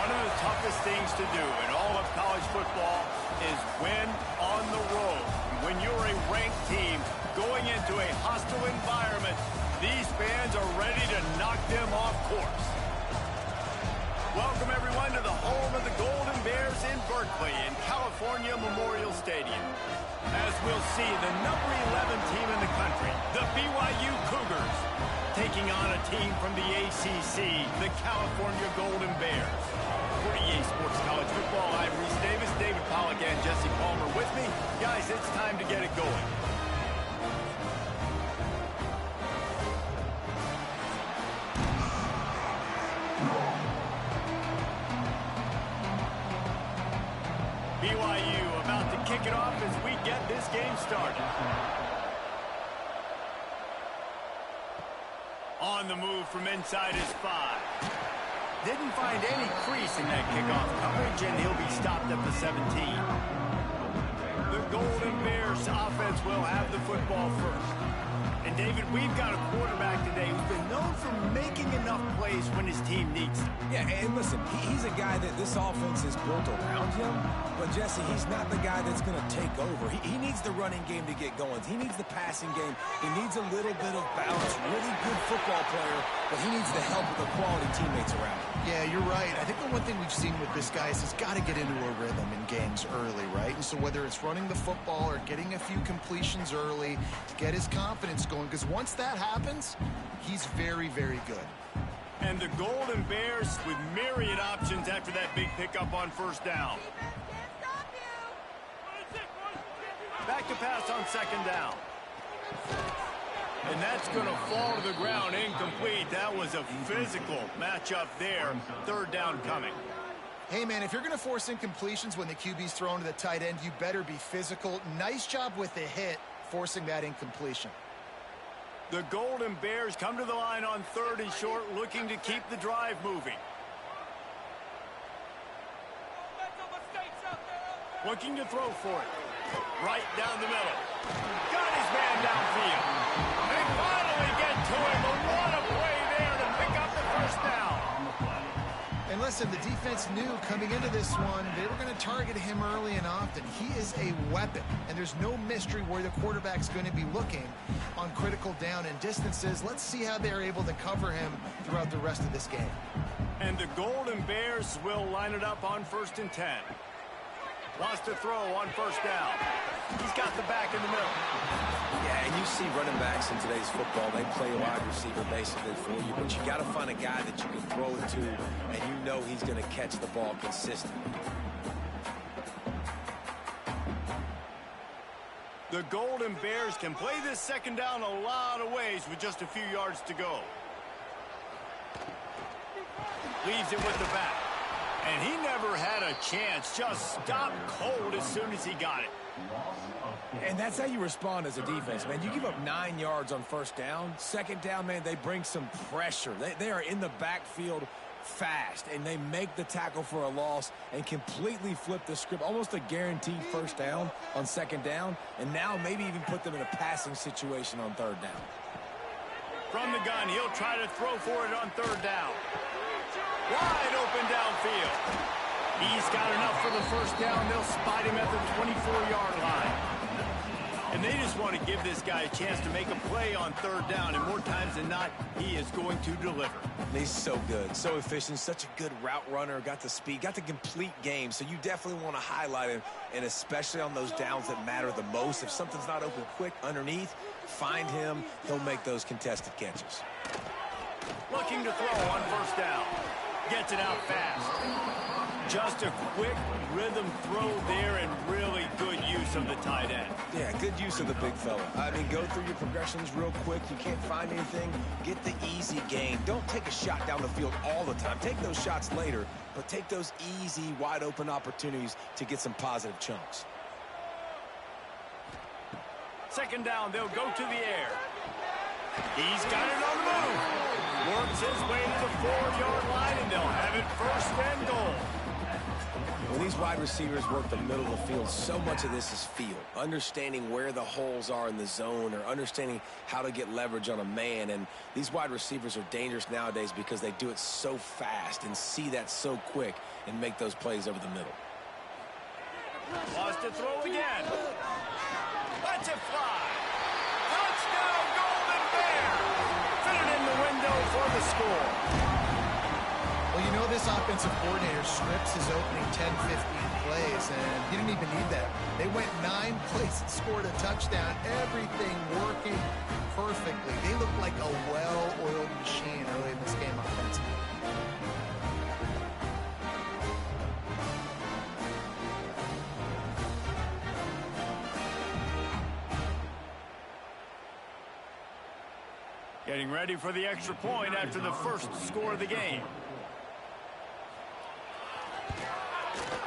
One of the toughest things to do in all of college football is win on the road. When you're a ranked team going into a hostile environment, these fans are ready to knock them off course. Welcome, everyone, to the home of the Golden Bears in Berkeley in California Memorial Stadium. As we'll see, the number 11 team in the country, the BYU Cougars, taking on a team from the ACC, the California Golden Bears. For EA Sports College Football, I'm Reese Davis, David Pollack, and Jesse Palmer with me. Guys, it's time to get it going. BYU about to kick it off as we get this game started. On the move from inside his 5. Didn't find any crease in that kickoff coverage, and he'll be stopped at the 17. The Golden Bears offense will have the football first. And, David, we've got a quarterback today who's been known for making enough plays when his team needs them. Yeah, and listen, he's a guy that this offense is built around him. But, Jesse, he's not the guy that's going to take over. He needs the running game to get going. He needs the passing game. He needs a little bit of balance. Really good football player, but he needs the help of the quality teammates around him. Yeah, you're right. I think the one thing we've seen with this guy is he's got to get into a rhythm in games early, right? And so whether it's running the football or getting a few completions early to get his confidence going, because once that happens, he's very, very good. And the Golden Bears with myriad options after that big pickup on first down. Back to pass on second down. And that's going to fall to the ground incomplete. That was a physical matchup there. Third down coming. Hey, man, if you're going to force incompletions when the QB's thrown to the tight end, you better be physical. Nice job with the hit, forcing that incompletion. The Golden Bears come to the line on third and short, looking to keep the drive moving. Looking to throw for it. Right down the middle. Got his man downfield. They finally get to him, but what a play there to pick up the first down. And listen, the defense knew coming into this one, they were going to target him early and often. He is a weapon, and there's no mystery where the quarterback's going to be looking on critical down and distances. Let's see how they're able to cover him throughout the rest of this game. And the Golden Bears will line it up on 1st and 10. Wants to throw on first down. He's got the back in the middle. Yeah, and you see running backs in today's football, they play a wide receiver basically for you, but you got to find a guy that you can throw it to, and you know he's going to catch the ball consistently. The Golden Bears can play this second down a lot of ways with just a few yards to go. Leaves it with the back. And he never had a chance. Just stopped cold as soon as he got it. And that's how you respond as a defense, man. You give up 9 yards on first down. Second down, man, they bring some pressure. They are in the backfield fast, and they make the tackle for a loss and completely flip the script. Almost a guaranteed first down on second down, and now maybe even put them in a passing situation on third down. From the gun, he'll try to throw for it on third down. Wide open downfield. He's got enough for the first down. They'll spot him at the 24-yard line. And they just want to give this guy a chance to make a play on third down. And more times than not, he is going to deliver. He's so good, so efficient, such a good route runner, got the speed, got the complete game. So you definitely want to highlight him, and especially on those downs that matter the most. If something's not open quick underneath, find him. He'll make those contested catches. Looking to throw on first down. Gets it out fast. Just a quick rhythm throw there and really good use of the tight end. Yeah, good use of the big fella. I mean, go through your progressions real quick. You can't find anything. Get the easy gain. Don't take a shot down the field all the time. Take those shots later, but take those easy, wide-open opportunities to get some positive chunks. Second down, they'll go to the air. He's got it on the move. Works his way to the 4-yard line, and they'll have it first and goal. When these wide receivers work the middle of the field, so much of this is feel. Understanding where the holes are in the zone or understanding how to get leverage on a man. And these wide receivers are dangerous nowadays because they do it so fast and see that so quick and make those plays over the middle. Wants to throw again. Let's it fly. Touchdown, Golden Bears. Fit it in the window for the score. Well, you know this offensive coordinator scripts his opening 10, 15 plays, and he didn't even need that. They went 9 plays and scored a touchdown. Everything working perfectly. They look like a well-oiled machine early in this game offensively. Getting ready for the extra point after the first score of the game.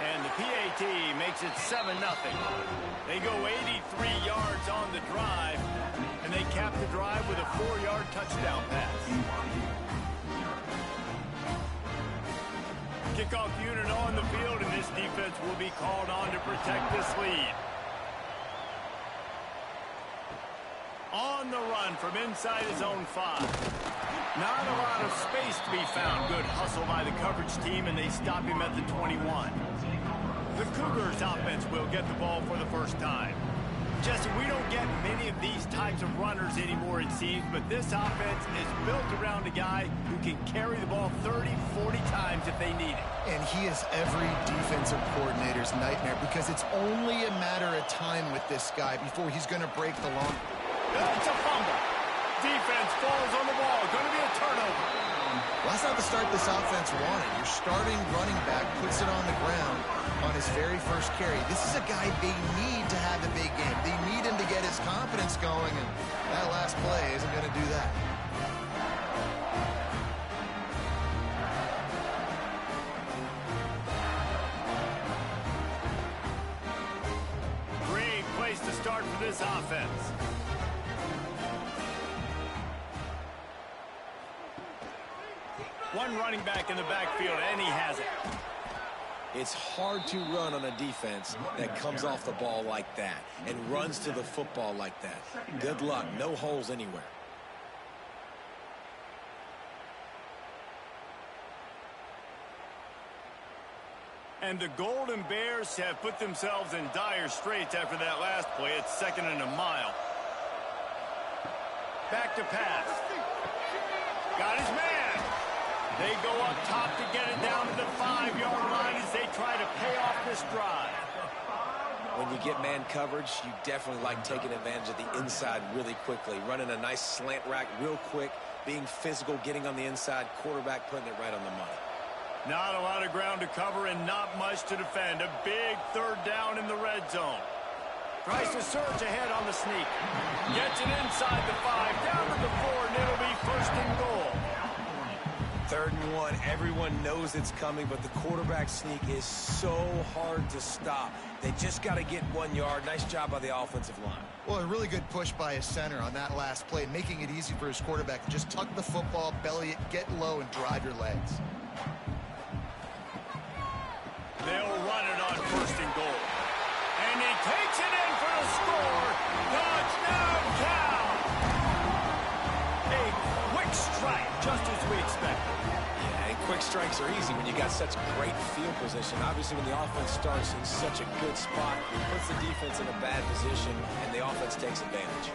And the PAT makes it 7-0. They go 83 yards on the drive, and they cap the drive with a 4-yard touchdown pass. Kickoff unit on the field, and this defense will be called on to protect this lead. On the run from inside his own 5. Not a lot of space to be found. Good hustle by the coverage team, and they stop him at the 21. The Cougars offense will get the ball for the first time. Jesse, we don't get many of these types of runners anymore, it seems, but this offense is built around a guy who can carry the ball 30, 40 times if they need it. And he is every defensive coordinator's nightmare because it's only a matter of time with this guy before he's going to break the long. It's a fumble. Defense falls on the ball. Going to be a turnover. Well, that's not the start this offense wanted. Your starting running back puts it on the ground on his very first carry. This is a guy they need to have a big game. They need him to get his confidence going, and that last play isn't going to do that. Great place to start for this offense. One running back in the backfield, and he has it. It's hard to run on a defense that comes off the ball like that and runs to the football like that. Good luck. No holes anywhere. And the Golden Bears have put themselves in dire straits after that last play. It's 2nd and a mile. Back to pass. Got his man. They go up top to get it down to the 5-yard line as they try to pay off this drive. When you get man coverage, you definitely like taking advantage of the inside really quickly. Running a nice slant rack real quick, being physical, getting on the inside, quarterback putting it right on the money. Not a lot of ground to cover and not much to defend. A big 3rd down in the red zone. Tries to surge ahead on the sneak. Gets it inside the 5, down to the 4, and it'll be 1st and goal. 3rd and 1, everyone knows it's coming, but the quarterback sneak is so hard to stop. They just got to get 1 yard. Nice job by the offensive line. Well, a really good push by his center on that last play, making it easy for his quarterback to just tuck the football, belly it, get low, and drive your legs. They'll run it on 1st and goal. And he takes it in for the score. Touchdown, Cal! A quick strike, just as we expected. Yeah, and quick strikes are easy when you got such great field position. Obviously, when the offense starts in such a good spot, it puts the defense in a bad position, and the offense takes advantage.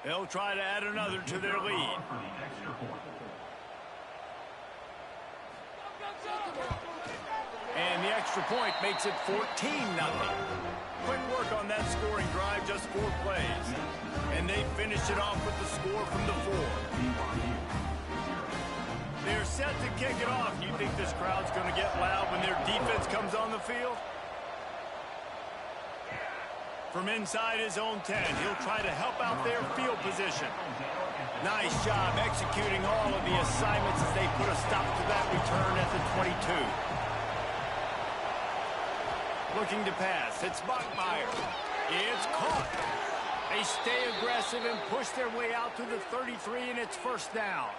They'll try to add another to their lead. And the extra point makes it 14-0. Quick work on that scoring drive, just 4 plays. And they finish it off with the score from the 4. They're set to kick it off. Do you think this crowd's going to get loud when their defense comes on the field? From inside his own 10, he'll try to help out their field position. Nice job executing all of the assignments as they put a stop to that return at the 22. Looking to pass. It's Bachmeier. It's caught. They stay aggressive and push their way out to the 33, and it's first down.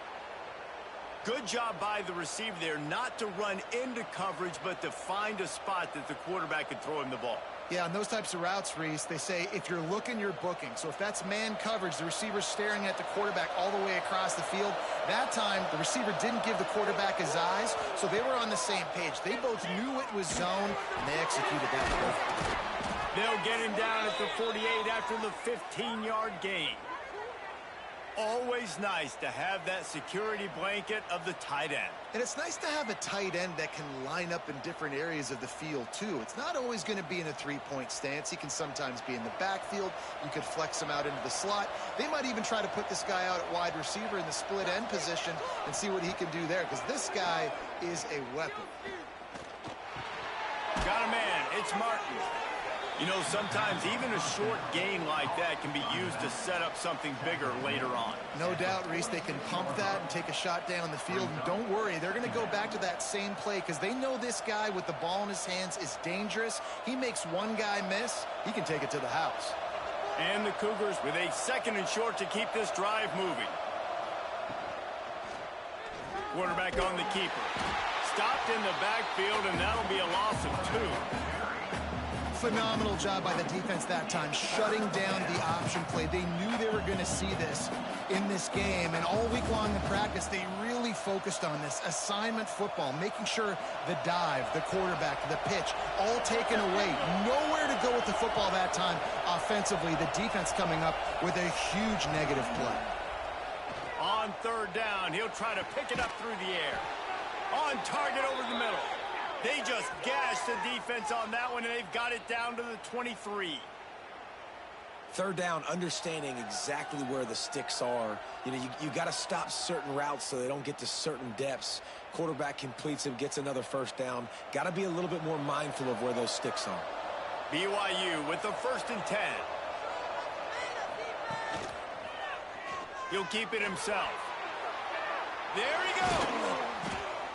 Good job by the receiver there not to run into coverage, but to find a spot that the quarterback could throw him the ball. Yeah, on those types of routes, Reese, they say if you're looking, you're booking. So if that's man coverage, the receiver's staring at the quarterback all the way across the field. That time, the receiver didn't give the quarterback his eyes, so they were on the same page. They both knew it was zone, and they executed that perfectly. They'll get him down at the 48 after the 15-yard gain. Always nice to have that security blanket of the tight end. And it's nice to have a tight end that can line up in different areas of the field, too. It's not always going to be in a three-point stance. He can sometimes be in the backfield. You could flex him out into the slot. They might even try to put this guy out at wide receiver in the split end position and see what he can do there, because this guy is a weapon. Got a man. It's Martin. You know, sometimes even a short gain like that can be used to set up something bigger later on. No doubt, Reese, they can pump that and take a shot down the field. And don't worry, they're going to go back to that same play because they know this guy with the ball in his hands is dangerous. He makes one guy miss, he can take it to the house. And the Cougars with a second and short to keep this drive moving. Quarterback on the keeper. Stopped in the backfield, and that'll be a loss of 2. Phenomenal job by the defense that time, shutting down the option play. They knew they were going to see this in this game, and all week long in practice, they really focused on this assignment football, making sure the dive, the quarterback, the pitch, all taken away. Nowhere to go with the football that time offensively. The defense coming up with a huge negative play. On third down, he'll try to pick it up through the air. On target over the middle. They just gashed the defense on that one, and they've got it down to the 23. Third down, understanding exactly where the sticks are. You know, you got to stop certain routes so they don't get to certain depths. Quarterback completes him, gets another first down. Got to be a little bit more mindful of where those sticks are. BYU with the 1st and 10. He'll keep it himself. There he goes.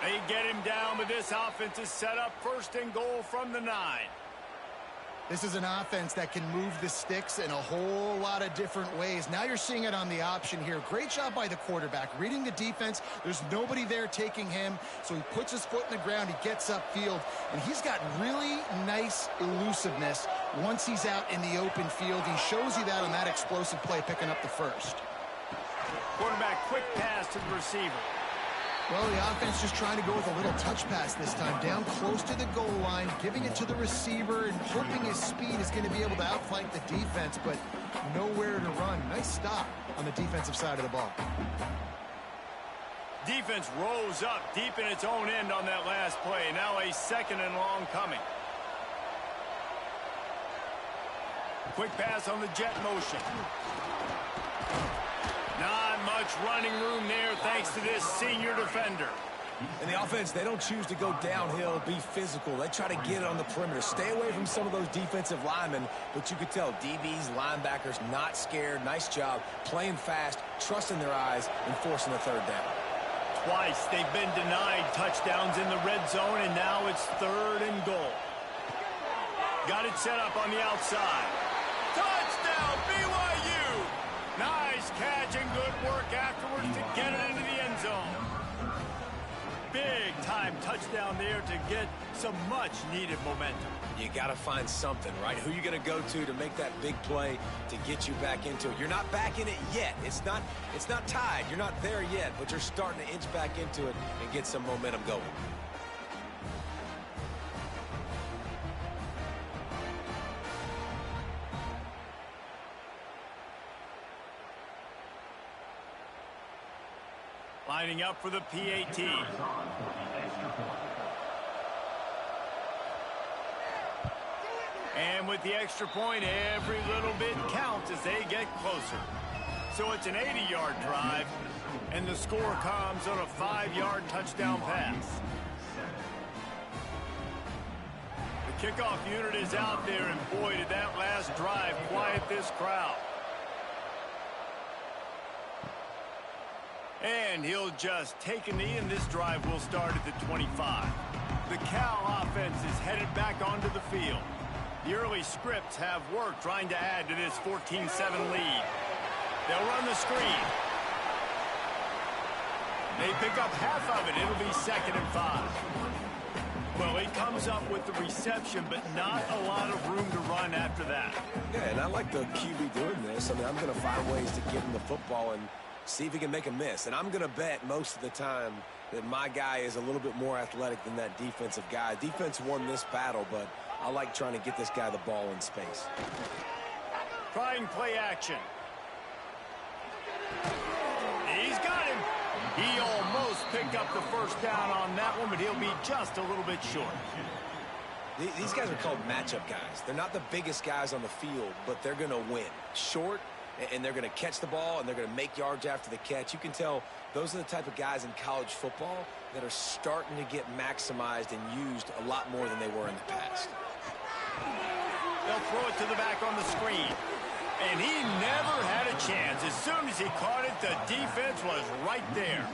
They get him down, but this offense is set up 1st and goal from the 9. This is an offense that can move the sticks in a whole lot of different ways. Now you're seeing it on the option here. Great job by the quarterback. Reading the defense, there's nobody there taking him, so he puts his foot in the ground, he gets upfield, and he's got really nice elusiveness once he's out in the open field. He shows you that on that explosive play, picking up the 1st. Quarterback, quick pass to the receiver. Well, the offense just trying to go with a little touch pass this time, down close to the goal line, giving it to the receiver and hoping his speed is going to be able to outflank the defense, but nowhere to run. Nice stop on the defensive side of the ball. Defense rose up deep in its own end on that last play. Now a 2nd and long coming. Quick pass on the jet motion. Not much running room there thanks to this senior defender. And the offense, they don't choose to go downhill, be physical. They try to get it on the perimeter. Stay away from some of those defensive linemen, but you could tell DBs, linebackers, not scared. Nice job playing fast, trusting their eyes, and forcing a 3rd down. Twice they've been denied touchdowns in the red zone, and now it's 3rd and goal. Got it set up on the outside. Touchdown, BYU! Nice catch and good work afterwards to get it into the end zone. Big-time touchdown there to get some much-needed momentum. You got to find something, right? Who you going to go to make that big play to get you back into it? You're not back in it yet. It's not tied. You're not there yet, but you're starting to inch back into it and get some momentum going. Lining up for the PAT. And with the extra point, every little bit counts as they get closer. So it's an 80-yard drive, and the score comes on a 5-yard touchdown pass. The kickoff unit is out there, and boy, did that last drive quiet this crowd. And he'll just take a knee, and this drive will start at the 25. The Cal offense is headed back onto the field. The early scripts have worked trying to add to this 14-7 lead. They'll run the screen. They pick up half of it. It'll be 2nd and 5. Well, he comes up with the reception, but not a lot of room to run after that. Yeah, and I like the QB doing this. I mean, I'm going to find ways to get him the football and see if he can make a miss. And I'm going to bet most of the time that my guy is a little bit more athletic than that defensive guy. Defense won this battle, but I like trying to get this guy the ball in space. Trying play action. He's got him. He almost picked up the first down on that one, but he'll be just a little bit short. These guys are called matchup guys. They're not the biggest guys on the field, but they're going to win. Short, and they're going to catch the ball, and they're going to make yards after the catch. You can tell those are the type of guys in college football that are starting to get maximized and used a lot more than they were in the past. They'll throw it to the back on the screen. And he never had a chance. As soon as he caught it, the defense was right there.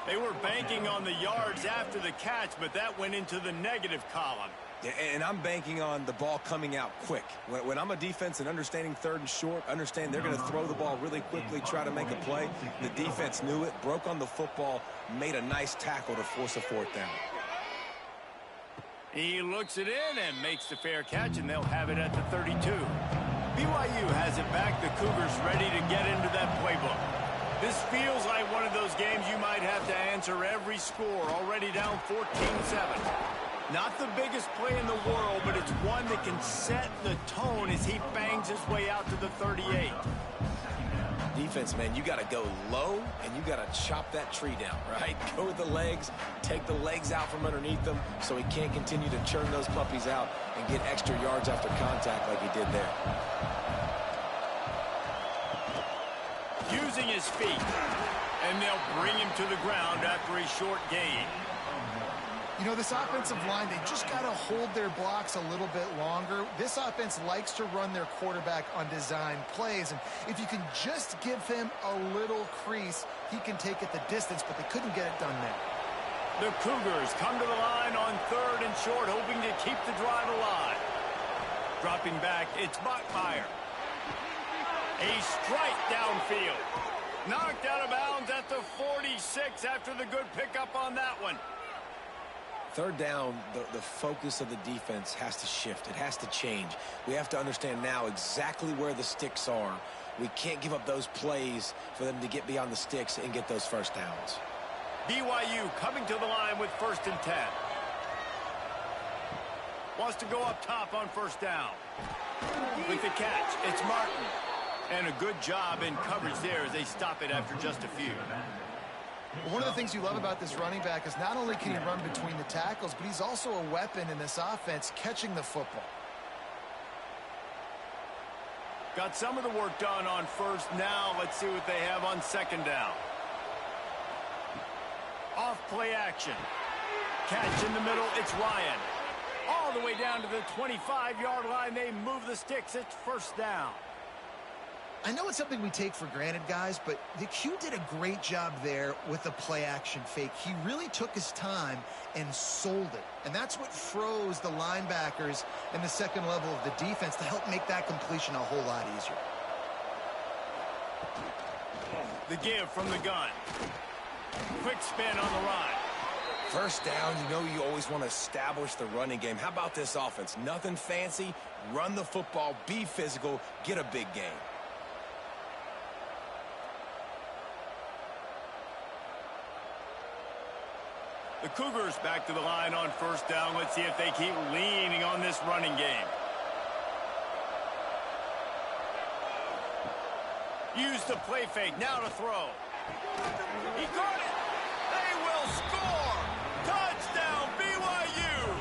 They were banking on the yards after the catch, but that went into the negative column. Yeah, and I'm banking on the ball coming out quick. When I'm a defense and understanding 3rd and short, understand they're going to throw the ball really quickly, try to make a play. The defense knew it, broke on the football, made a nice tackle to force a 4th down. He looks it in and makes the fair catch, and they'll have it at the 32. BYU has it back. The Cougars ready to get into that playbook. This feels like one of those games you might have to answer every score. Already down 14-7. Not the biggest play in the world, but it's one that can set the tone as he bangs his way out to the 38. Defense, man, you got to go low, and you got to chop that tree down, right? Go with the legs, take the legs out from underneath them so he can't continue to churn those puppies out and get extra yards after contact like he did there. Using his feet, and they'll bring him to the ground after a short gain. You know, this offensive line, they just got to hold their blocks a little bit longer. This offense likes to run their quarterback on design plays, and if you can just give him a little crease, he can take it the distance, but they couldn't get it done there. The Cougars come to the line on 3rd and short, hoping to keep the drive alive. Dropping back, it's Bachmeier. A strike downfield. Knocked out of bounds at the 46 after the good pickup on that one. 3rd down, the focus of the defense has to shift. It has to change. We have to understand now exactly where the sticks are. We can't give up those plays for them to get beyond the sticks and get those first downs. BYU coming to the line with 1st and 10. Wants to go up top on 1st down. With the catch, it's Martin. And a good job in coverage there as they stop it after just a few. One of the things you love about this running back is not only can he run between the tackles, but he's also a weapon in this offense catching the football. Got some of the work done on 1st. Now let's see what they have on 2nd down. Off play action. Catch in the middle. It's Ryan. All the way down to the 25-yard line. They move the sticks. It's 1st down. I know it's something we take for granted, guys, but the Q did a great job there with the play-action fake. He really took his time and sold it. And that's what froze the linebackers in the 2nd level of the defense to help make that completion a whole lot easier. The give from the gun. Quick spin on the run. 1st down, you know you always want to establish the running game. How about this offense? Nothing fancy. Run the football, be physical, get a big gain. The Cougars back to the line on 1st down. Let's see if they keep leaning on this running game. Use the play fake. Now to throw. He caught it. They will score. Touchdown, BYU.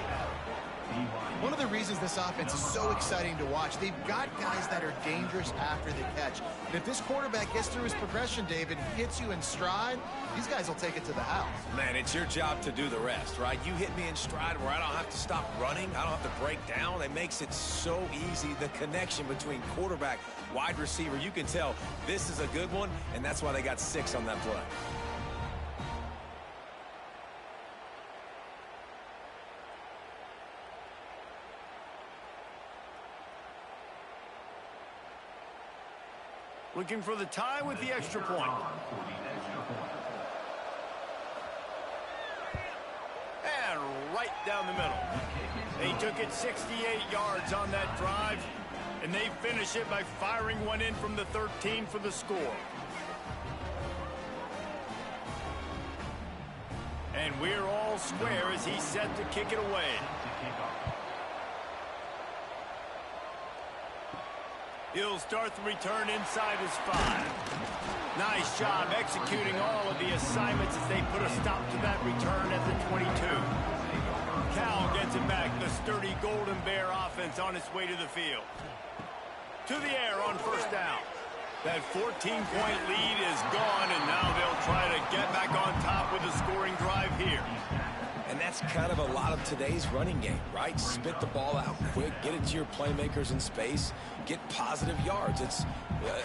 One of the reasons this offense is so exciting to watch, they've got guys that are dangerous after the catch. And if this quarterback gets through his progression, David, hits you in stride, these guys will take it to the house. Man, it's your job to do the rest, right? You hit me in stride where I don't have to stop running. I don't have to break down. It makes it so easy. The connection between quarterback, wide receiver, you can tell this is a good one, and that's why they got 6 on that play. Looking for the tie with the extra point. And right down the middle. They took it 68 yards on that drive, and they finish it by firing one in from the 13 for the score. And we're all square as he's set to kick it away. He'll start the return inside his 5. Nice job executing all of the assignments as they put a stop to that return at the 22. Cal gets it back. The sturdy Golden Bear offense on its way to the field. To the air on first down. That 14-point lead is gone, and now they'll try to get back on top with a scoring drive here. And that's kind of a lot of today's running game, right? Spit the ball out quick, get it to your playmakers in space, get positive yards. It's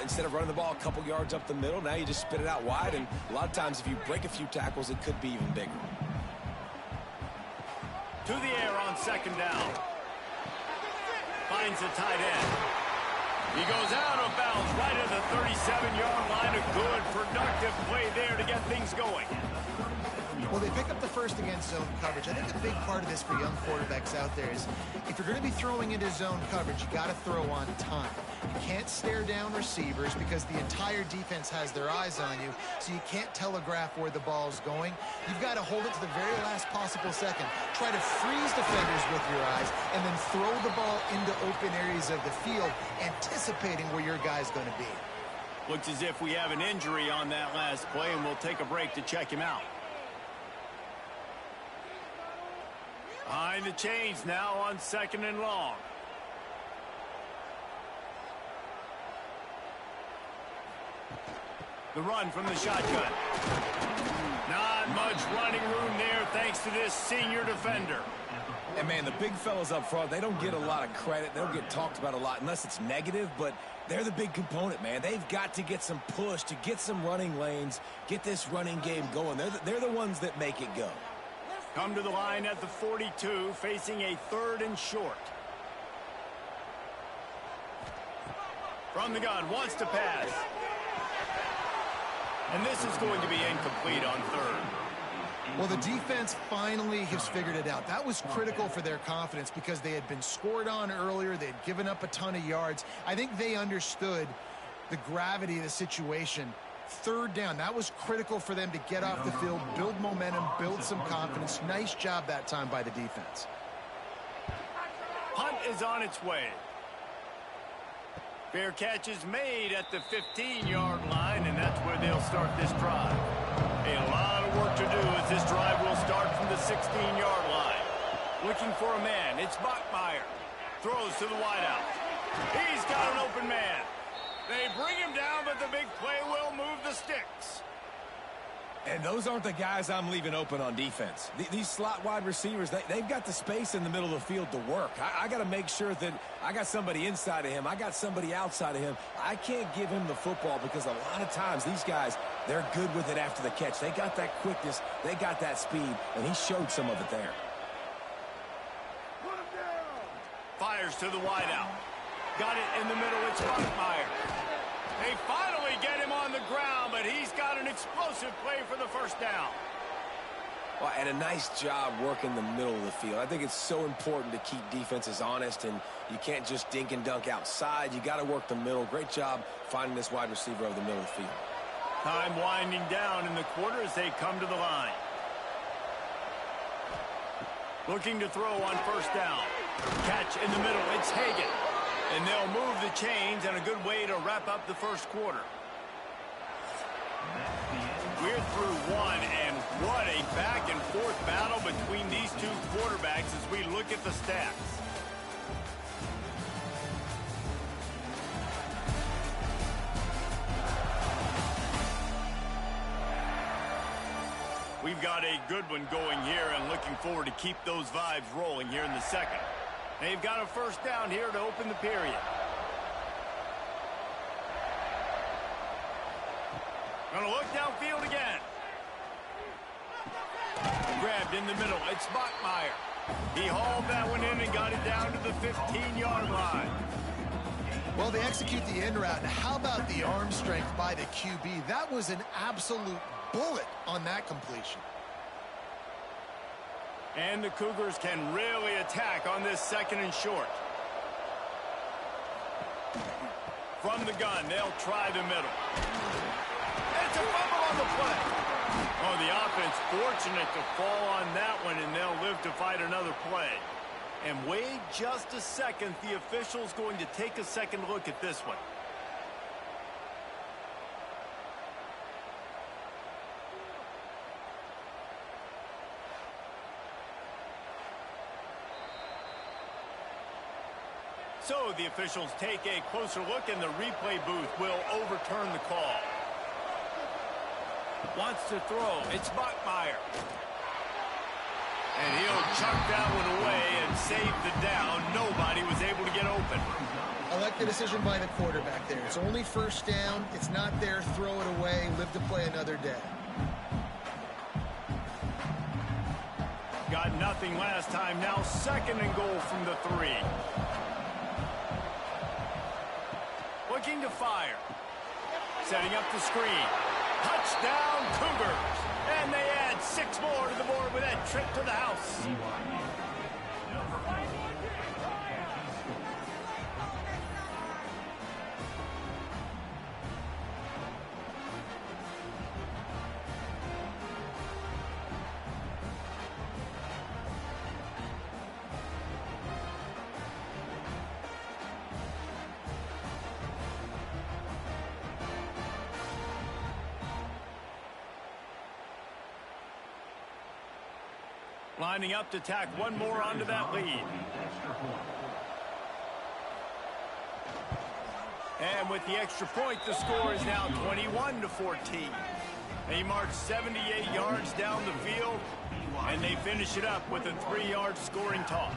instead of running the ball a couple yards up the middle, now you just spit it out wide, and a lot of times if you break a few tackles, it could be even bigger. To the air on second down. Finds the tight end. He goes out of bounds right at the 37-yard line. A good, productive play there to get things going. Well, they pick up the first against zone coverage. I think a big part of this for young quarterbacks out there is if you're going to be throwing into zone coverage, you got to throw on time. You can't stare down receivers because the entire defense has their eyes on you, so you can't telegraph where the ball's going. You've got to hold it to the very last possible second. Try to freeze defenders with your eyes and then throw the ball into open areas of the field, anticipating where your guy's going to be. Looks as if we have an injury on that last play, and we'll take a break to check him out. Behind the chains now on second and long. The run from the shotgun. Not much running room there thanks to this senior defender. And, man, the big fellas up front, they don't get a lot of credit. They don't get talked about a lot unless it's negative, but they're the big component, man. They've got to get some push, to get some running lanes, get this running game going. They're the ones that make it go. Come to the line at the 42, facing a 3rd and short. From the gun, wants to pass. And this is going to be incomplete on 3rd. Well, the defense finally has figured it out. That was critical for their confidence because they had been scored on earlier. They had given up a ton of yards. I think they understood the gravity of the situation. 3rd down, that was critical for them to get off the field, build momentum, build some confidence. Nice job that time by the defense. Punt is on its way. Fair catch is made at the 15-yard line, and that's where they'll start this drive. A lot of work to do as this drive will start from the 16-yard line. Looking for a man, it's Bachmeier. Throws to the wideout. He's got an open man. They bring him down, but the big play will move the sticks. And those aren't the guys I'm leaving open on defense. These slot wide receivers, they've got the space in the middle of the field to work. I got to make sure that I got somebody inside of him. I got somebody outside of him. I can't give him the football because a lot of times these guys, they're good with it after the catch. They got that quickness. They got that speed, and he showed some of it there. Fires to the wideout. Got it in the middle. It's Bachmeier. They finally get him on the ground, but he's got an explosive play for the first down. Well, and a nice job working the middle of the field. I think it's so important to keep defenses honest, and you can't just dink and dunk outside. You got to work the middle. Great job finding this wide receiver over the middle of the field. Time winding down in the quarter as they come to the line. Looking to throw on first down. Catch in the middle. It's Hagan. And they'll move the chains, and a good way to wrap up the first quarter. We're through one, and what a back-and-forth battle between these two quarterbacks as we look at the stats. They've got a good one going here and looking forward to keep those vibes rolling here in the second. They've got a first down here to open the period. Gonna look downfield again. Grabbed in the middle. It's Bachmeier. He hauled that one in and got it down to the 15-yard line. Well, they execute the end route. Now, how about the arm strength by the QB? That was an absolute bullet on that completion. And the Cougars can really attack on this second and short. From the gun, they'll try the middle. It's a fumble on the play. Oh, the offense fortunate to fall on that one, and they'll live to fight another play. And wait just a second. The official's going to take a second look at this one. So the officials take a closer look, and the replay booth will overturn the call. Wants to throw. It's Bachmeier. And he'll chuck that one away and save the down. Nobody was able to get open. I like the decision by the quarterback there. It's only first down. It's not there. Throw it away. Live to play another day. Got nothing last time. Now second and goal from the 3. Looking to fire. Setting up the screen. Touchdown, Cougars. And they add 6 more to the board with that trip to the house. Lining up to tack one more onto that lead. And with the extra point, the score is now 21-14. They march 78 yards down the field, and they finish it up with a 3-yard scoring toss.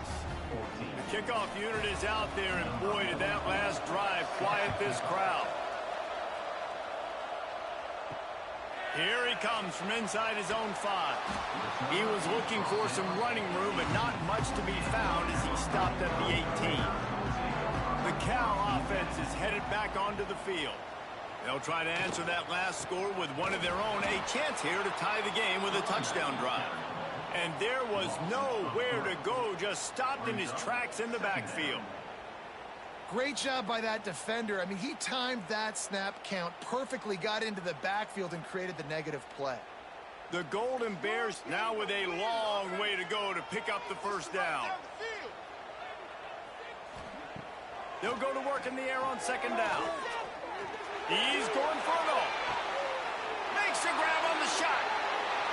The kickoff unit is out there, and boy, did that last drive quiet this crowd. Here he comes from inside his own 5. He was looking for some running room, but not much to be found as he stopped at the 18. The Cal offense is headed back onto the field. They'll try to answer that last score with one of their own. A chance here to tie the game with a touchdown drive. And there was nowhere to go, just stopped in his tracks in the backfield. Great job by that defender. I mean, he timed that snap count perfectly, got into the backfield, and created the negative play. The Golden Bears now with a long way to go to pick up the first down. They'll go to work in the air on second down. He's going for it all. Makes a grab on the shot.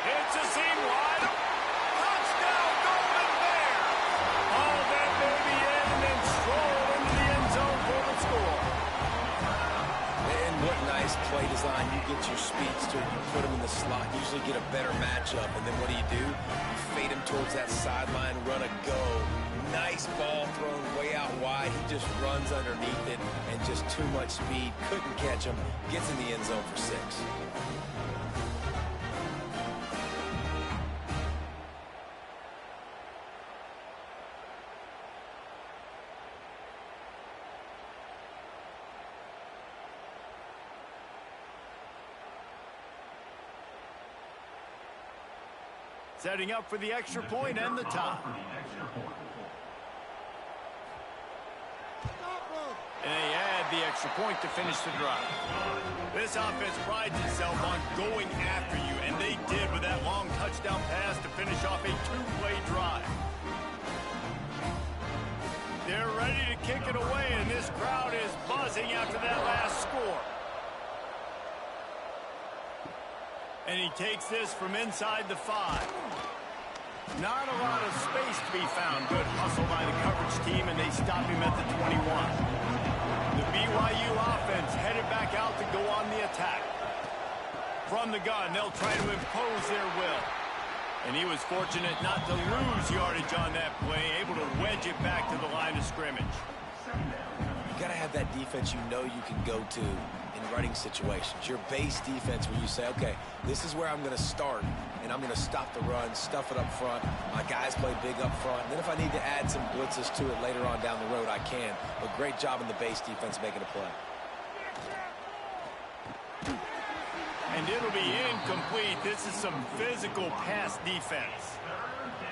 It's a seam wide. Touchdown, Golden Bears. All that baby in and then stroll into the end zone for the score. And what nice play design. You get your speedster, you put him in the slot, usually get a better matchup. And then what do? You fade him towards that sideline, run a go. Nice ball thrown way out wide. He just runs underneath it and just too much speed. Couldn't catch him. Gets in the end zone for 6. Setting up for the extra point and the tie. And they add the extra point to finish the drive. This offense prides itself on going after you, and they did with that long touchdown pass to finish off a 2-play drive. They're ready to kick it away, and this crowd is buzzing after that last score. And he takes this from inside the 5. Not a lot of space to be found. Good hustle by the coverage team, and they stop him at the 21. The BYU offense headed back out to go on the attack. From the gun, they'll try to impose their will. And he was fortunate not to lose yardage on that play, able to wedge it back to the line of scrimmage. You got to have that defense you know you can go to in running situations. Your base defense where you say, okay, this is where I'm going to start, and I'm going to stop the run, stuff it up front. My guys play big up front. And then if I need to add some blitzes to it later on down the road, I can. But great job in the base defense making a play. And it'll be incomplete. This is some physical pass defense.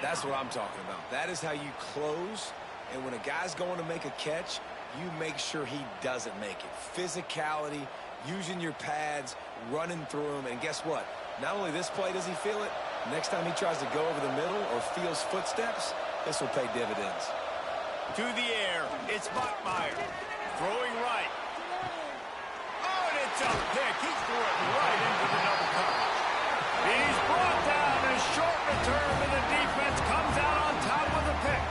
That's what I'm talking about. That is how you close. And when a guy's going to make a catch, you make sure he doesn't make it. Physicality, using your pads, running through him. And guess what? Not only this play does he feel it, next time he tries to go over the middle or feels footsteps, this will pay dividends. To the air, it's Buckmeyer. Throwing right. It's a pick. He threw it right into the double coverage. He's brought down a short return, and the defense comes out on top with a pick.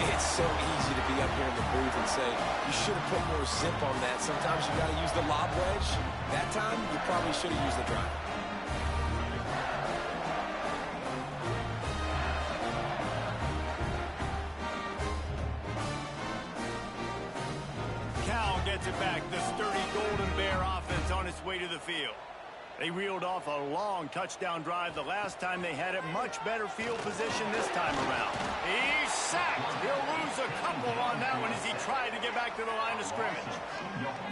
It's so easy to be up here in the booth and say, you should have put more zip on that. Sometimes you got to use the lob wedge. That time, you probably should have used the drive. Gets it back. The sturdy Golden Bear offense on its way to the field. They reeled off a long touchdown drive the last time they had it. Much better field position this time around. He's sacked. He'll lose a couple on that one as he tried to get back to the line of scrimmage.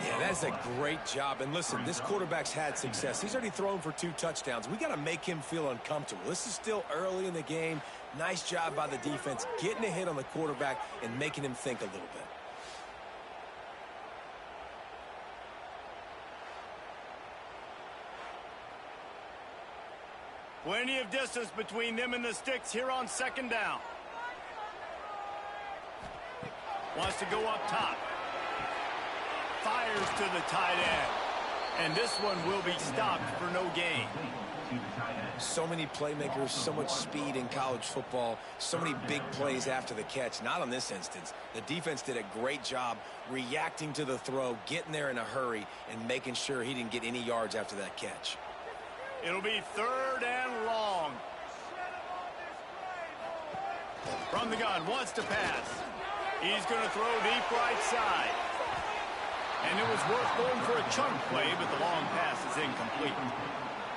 Yeah, that's a great job. And listen, this quarterback's had success. He's already thrown for 2 touchdowns. We got to make him feel uncomfortable. This is still early in the game. Nice job by the defense getting a hit on the quarterback and making him think a little bit. Plenty of distance between them and the sticks here on second down. Wants to go up top. Fires to the tight end. And this one will be stopped for no gain. So many playmakers, so much speed in college football, so many big plays after the catch. Not on this instance. The defense did a great job reacting to the throw, getting there in a hurry, and making sure he didn't get any yards after that catch. It'll be 3rd and long. From the gun, wants to pass. He's going to throw deep right side. And it was worth going for a chunk play, but the long pass is incomplete.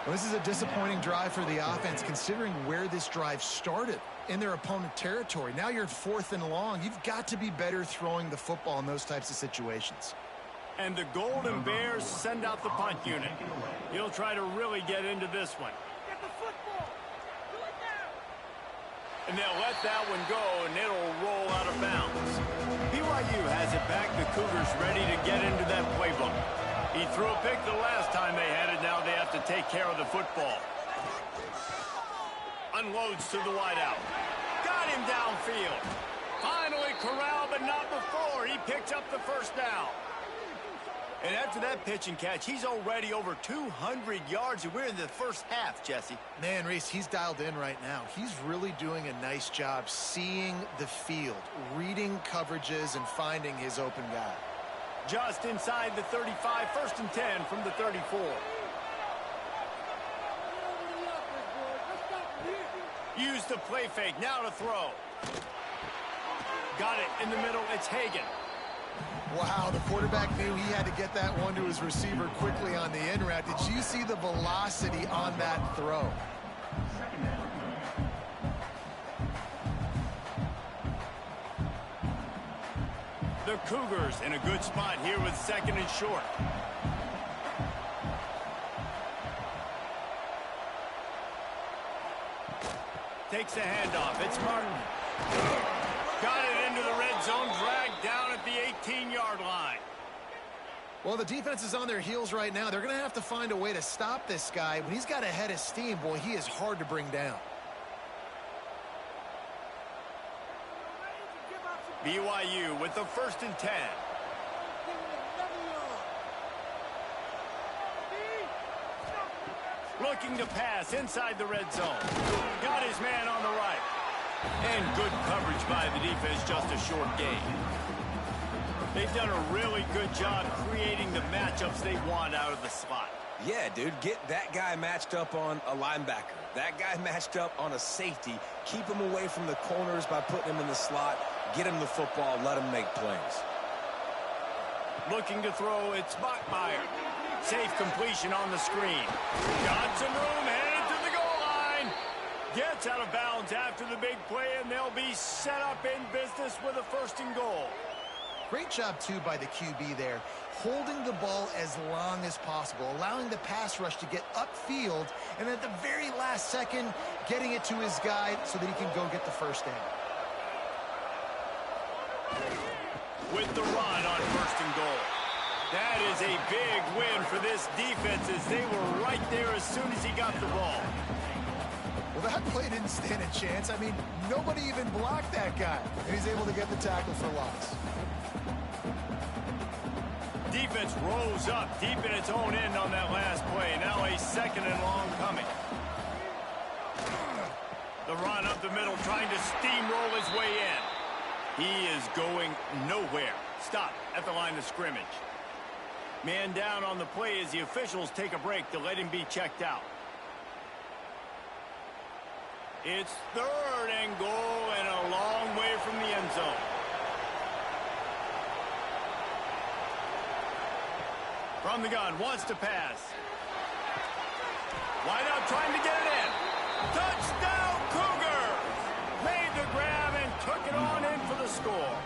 Well, this is a disappointing drive for the offense, considering where this drive started in their opponent territory. Now you're 4th and long. You've got to be better throwing the football in those types of situations. And the Golden Bears send out the punt unit. He'll try to really get into this one. Get the football. Do it now. And they'll let that one go, and it'll roll out of bounds. BYU has it back. The Cougars ready to get into that playbook. He threw a pick the last time they had it. Now they have to take care of the football. Unloads to the wideout. Got him downfield. Finally corralled, but not before. He picks up the first down. And after that pitch and catch, he's already over 200 yards, and we're in the first half, Jesse. Man, Reese, he's dialed in right now. He's really doing a nice job seeing the field, reading coverages, and finding his open guy. Just inside the 35, 1st and 10 from the 34. Use the play fake, now to throw. Got it in the middle, it's Hagan. Wow, the quarterback knew he had to get that one to his receiver quickly on the in route. Did you see the velocity on that throw? The Cougars in a good spot here with 2nd and short. Takes the handoff. It's Martin. Got it into the red zone, dragged down at the 18-yard line. Well, the defense is on their heels right now. They're going to have to find a way to stop this guy. When he's got a head of steam, boy, he is hard to bring down. BYU with the 1st and 10. Looking to pass inside the red zone. Got his man on the right. And good coverage by the defense, just a short gain. They've done a really good job creating the matchups they want out of the slot. Yeah, dude, get that guy matched up on a linebacker. That guy matched up on a safety. Keep him away from the corners by putting him in the slot. Get him the football. Let him make plays. Looking to throw, it's Bachmeyer. Safe completion on the screen. Got some room, headed to the goal line. Gets out of bounds after the big play, and they'll be set up in business with a 1st and goal. Great job, too, by the QB there, holding the ball as long as possible, allowing the pass rush to get upfield, and at the very last second, getting it to his guy so that he can go get the 1st down. With the run on 1st and goal. That is a big win for this defense as they were right there as soon as he got the ball. Well, that play didn't stand a chance. I mean, nobody even blocked that guy, and he's able to get the tackle for loss. Defense rose up deep in its own end on that last play. Now a 2nd and long coming. The run up the middle, trying to steamroll his way in. He is going nowhere. Stop at the line of scrimmage. Man down on the play as the officials take a break to let him be checked out. It's 3rd and goal and a long way from the end zone. From the gun, wants to pass. Wide out, trying to get it in. Touchdown, Cougar! Made the grab and took it on in for the score.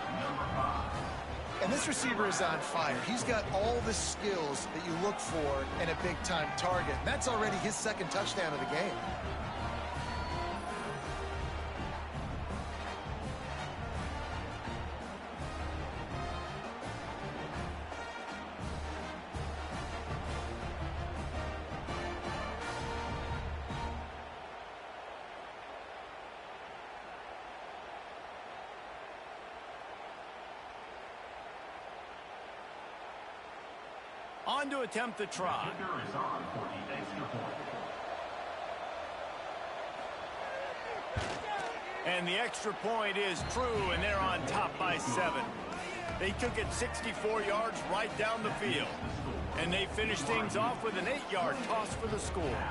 And this receiver is on fire. He's got all the skills that you look for in a big-time target. That's already his 2nd touchdown of the game. On to attempt the try. And the extra point is true, and they're on top by 7. They took it 64 yards right down the field. And they finished things off with an 8-yard toss for the score.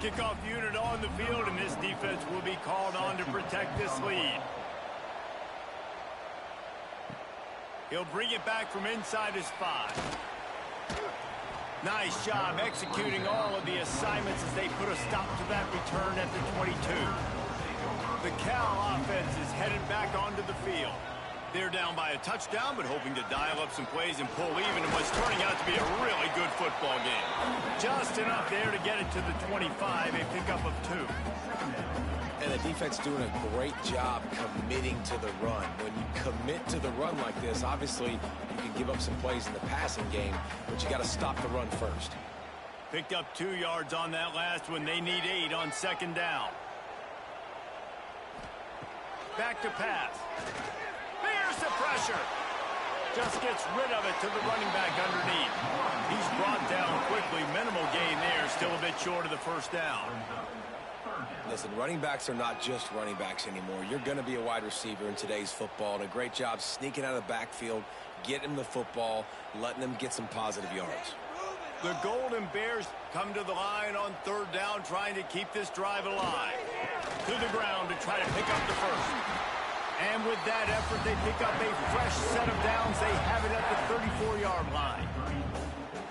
Kickoff unit on the field, and this defense will be called on to protect this lead. He'll bring it back from inside his 5. Nice job executing all of the assignments as they put a stop to that return at the 22. The Cal offense is headed back onto the field. They're down by a touchdown, but hoping to dial up some plays and pull even in what's turning out to be a really good football game. Just enough there to get it to the 25, a pickup of 2. And the defense doing a great job committing to the run. When you commit to the run like this, obviously you can give up some plays in the passing game, but you got to stop the run first. Picked up 2 yards on that last one. They need 8 on 2nd down. Back to pass. There's the pressure. Just gets rid of it to the running back underneath. He's brought down quickly. Minimal gain there. Still a bit short of the 1st down. Listen, running backs are not just running backs anymore. You're going to be a wide receiver in today's football. And a great job sneaking out of the backfield, getting the football, letting them get some positive yards. The Golden Bears come to the line on 3rd down, trying to keep this drive alive. To the ground to try to pick up the 1st. And with that effort, they pick up a fresh set of downs. They have it at the 34-yard line.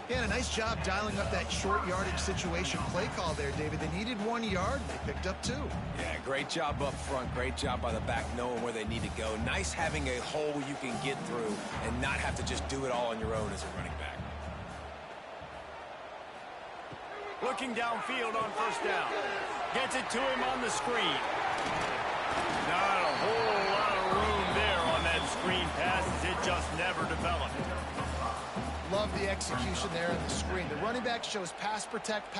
Yeah, and a nice job dialing up that short yardage situation play call there, David. They needed 1 yard. They picked up 2. Yeah, great job up front. Great job by the back knowing where they need to go. Nice having a hole you can get through and not have to just do it all on your own as a running back. Looking downfield on 1st down. Gets it to him on the screen. Not a whole lot of room there on that screen pass as it just never developed. Love the execution there on the screen. The running back shows pass protect,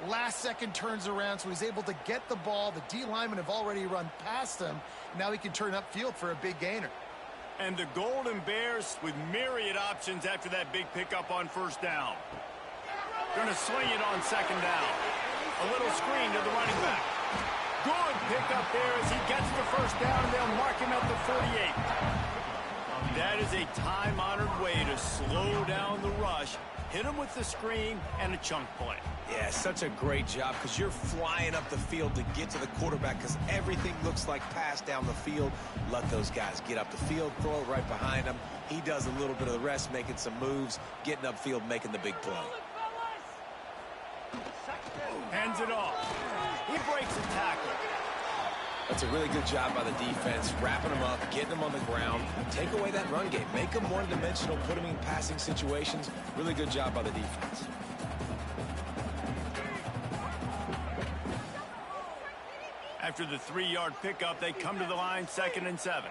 last second turns around, so he's able to get the ball. The D linemen have already run past him. Now he can turn upfield for a big gainer. And the Golden Bears with myriad options after that big pickup on 1st down. Going to sling it on 2nd down. A little screen to the running back. Good pickup there as he gets the 1st down. They'll mark him at the 48. That is a time-honored way to slow down the rush, hit them with the screen, and a chunk play. Yeah, such a great job because you're flying up the field to get to the quarterback because everything looks like pass down the field. Let those guys get up the field, throw it right behind him. He does a little bit of the rest, making some moves, getting upfield, making the big play. Hands it off. He breaks a tackle. That's a really good job by the defense, wrapping them up, getting them on the ground. Take away that run game. Make them one-dimensional, put them in passing situations. Really good job by the defense. After the 3-yard pickup, they come to the line 2nd and 7.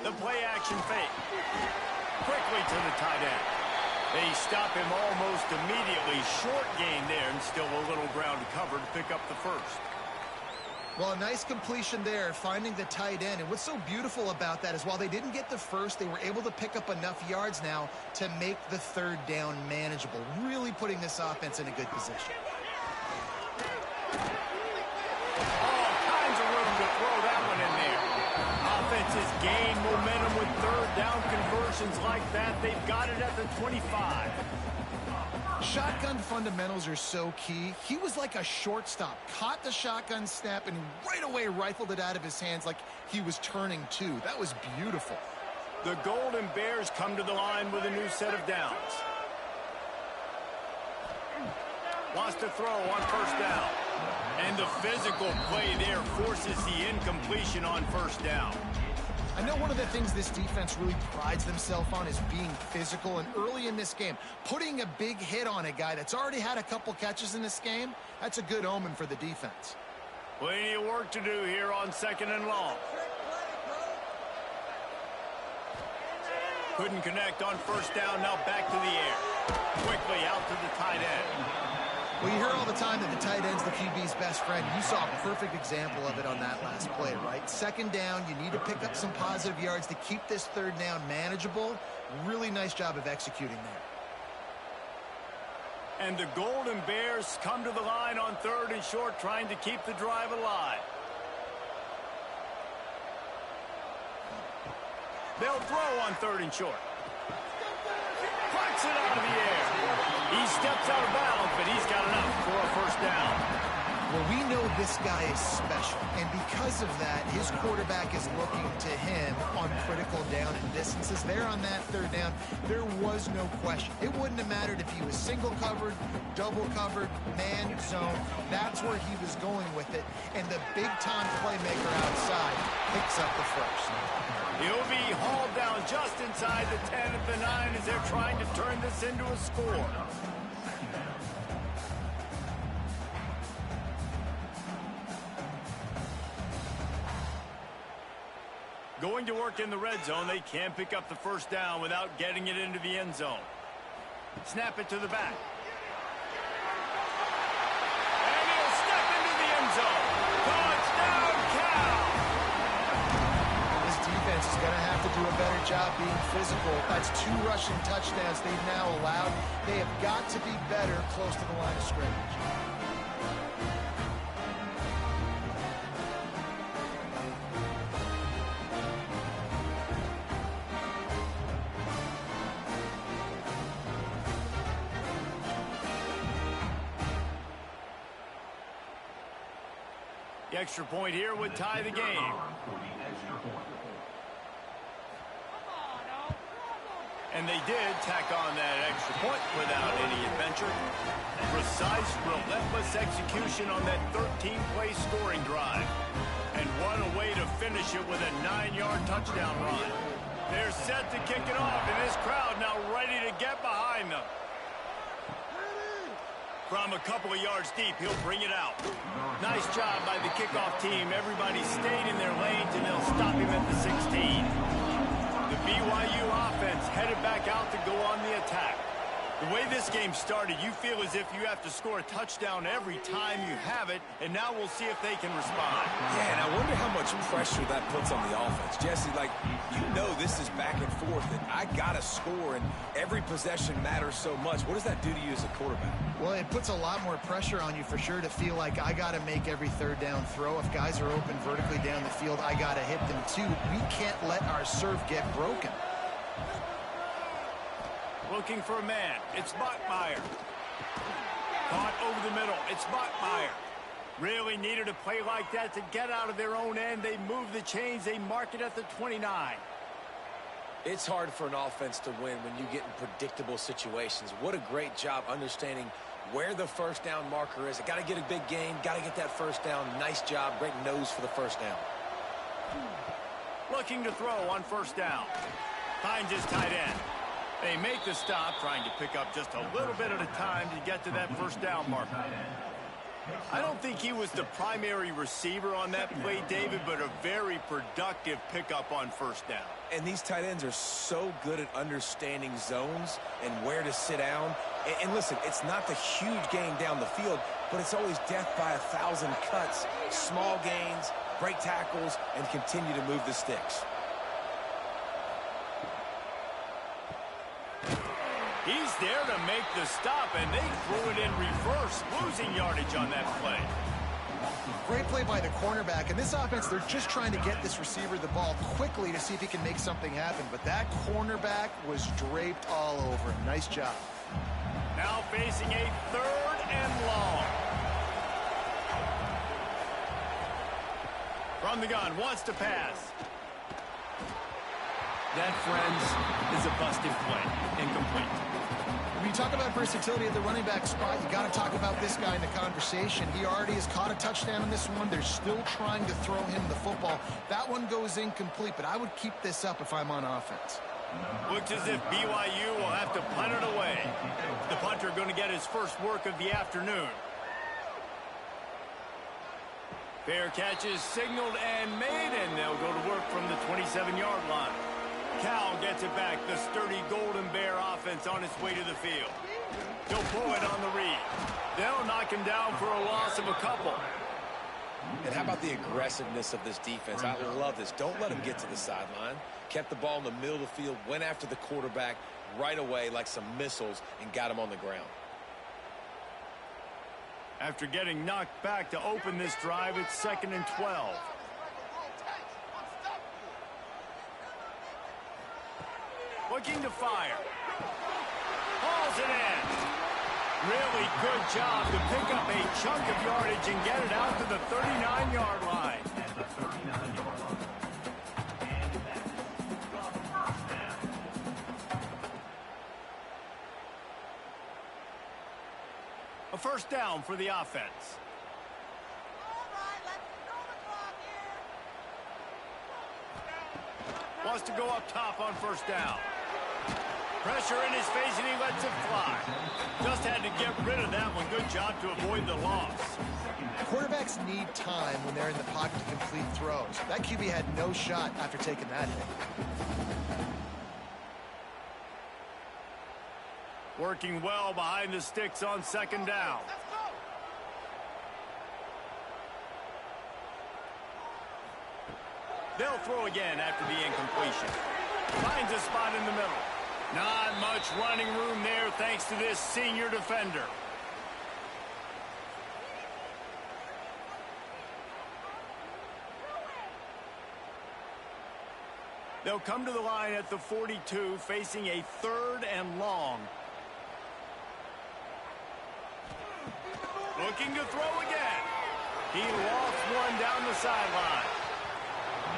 The play action fake. Quickly to the tight end. They stop him almost immediately. Short gain there and still a little ground to cover to pick up the first. Well, a nice completion there, finding the tight end. And what's so beautiful about that is while they didn't get the first, they were able to pick up enough yards now to make the 3rd down manageable, really putting this offense in a good position. All kinds of room to throw that one in there. Offenses gain momentum with 3rd down conversions like that. They've got it at the 25. Shotgun fundamentals are so key. He was like a shortstop, caught the shotgun snap, and right away rifled it out of his hands like he was turning two. That was beautiful. The Golden Bears come to the line with a new set of downs. Wants to throw on 1st down. And the physical play there forces the incompletion on 1st down. I know one of the things this defense really prides themselves on is being physical, and early in this game, putting a big hit on a guy that's already had a couple catches in this game, that's a good omen for the defense. Plenty of work to do here on 2nd and long. Couldn't connect on 1st down, now back to the air. Quickly out to the tight end. Well, you hear all the time that the tight end's the QB's best friend. You saw a perfect example of it on that last play, right? 2nd down, you need to pick up some positive yards to keep this 3rd down manageable. Really nice job of executing there. And the Golden Bears come to the line on 3rd and short, trying to keep the drive alive. They'll throw on 3rd and short. Plucks it out of the air. He steps out of bounds, but he's got enough for a 1st down. Well, we know this guy is special, and because of that, his quarterback is looking to him on critical down and distances. There on that 3rd down, there was no question. It wouldn't have mattered if he was single covered, double covered, man zone. That's where he was going with it, and the big-time playmaker outside picks up the first. He'll be hauled down just inside the 10 at the 9 as they're trying to turn this into a score. Going to work in the red zone, they can't pick up the 1st down without getting it into the end zone. Snap it to the back. And he'll step into the end zone. Touchdown, Cal! This defense is going to have to do a better job being physical. That's 2 rushing touchdowns they've now allowed. They have got to be better close to the line of scrimmage. The extra point here would tie the game. And they did tack on that extra point without any adventure. Precise, relentless execution on that 13-play scoring drive. And what a way to finish it with a 9-yard touchdown run. They're set to kick it off, and this crowd now ready to get behind them. From a couple of yards deep, he'll bring it out. Nice job by the kickoff team. Everybody stayed in their lanes, and they'll stop him at the 16. The BYU offense headed back out to go on the attack. The way this game started, you feel as if you have to score a touchdown every time you have it, and now we'll see if they can respond. Yeah, and I wonder how much pressure that puts on the offense. Jesse, like, you know this is back and forth, and I got to score, and every possession matters so much. What does that do to you as a quarterback? Well, it puts a lot more pressure on you for sure to feel like I got to make every third down throw. If guys are open vertically down the field, I got to hit them too. We can't let our serve get broken. Looking for a man. It's Bachmeier. Caught over the middle. It's Bachmeier. Really needed a play like that to get out of their own end. They move the chains. They mark it at the 29. It's hard for an offense to win when you get in predictable situations. What a great job understanding where the first down marker is. I got to get a big gain. Got to get that first down. Nice job. Great nose for the first down. Looking to throw on first down. Finds his tight end. They make the stop, trying to pick up just a little bit at a time to get to that first down marker. I don't think he was the primary receiver on that play, David, but a very productive pickup on first down. And these tight ends are so good at understanding zones and where to sit down. And listen, it's not the huge gain down the field, but it's always death by 1,000 cuts, small gains, break tackles, and continue to move the sticks. He's there to make the stop, and they threw it in reverse, losing yardage on that play. Great play by the cornerback. In this offense, they're just trying to get this receiver the ball quickly to see if he can make something happen. But that cornerback was draped all over him. Nice job. Now facing a third and long. From the gun, wants to pass. That, friends, is a busted play. Incomplete. When you talk about versatility at the running back spot, you got to talk about this guy in the conversation. He already has caught a touchdown in this one. They're still trying to throw him the football. That one goes incomplete, but I would keep this up if I'm on offense. Looks as if BYU will have to punt it away. The punter going to get his first work of the afternoon. Fair catch is signaled and made, and they'll go to work from the 27-yard line. Cal gets it back. The sturdy Golden Bear offense on its way to the field. He'll pull it on the read. They'll knock him down for a loss of a couple. And how about the aggressiveness of this defense? I love this. Don't let him get to the sideline. Kept the ball in the middle of the field, went after the quarterback right away like some missiles, and got him on the ground. After getting knocked back to open this drive, it's 2nd and 12. Looking to fire. Hauls it in. Really good job to pick up a chunk of yardage and get it out to the 39-yard line. A first down for the offense. Wants to go up top on first down. Pressure in his face, and he lets it fly. Just had to get rid of that one. Good job to avoid the loss. Quarterbacks need time when they're in the pocket to complete throws. That QB had no shot after taking that hit. Working well behind the sticks on 2nd down. They'll throw again after the incompletion. Finds a spot in the middle. Not much running room there thanks to this senior defender. They'll come to the line at the 42, facing a 3rd and long. Looking to throw again. He lost one down the sideline.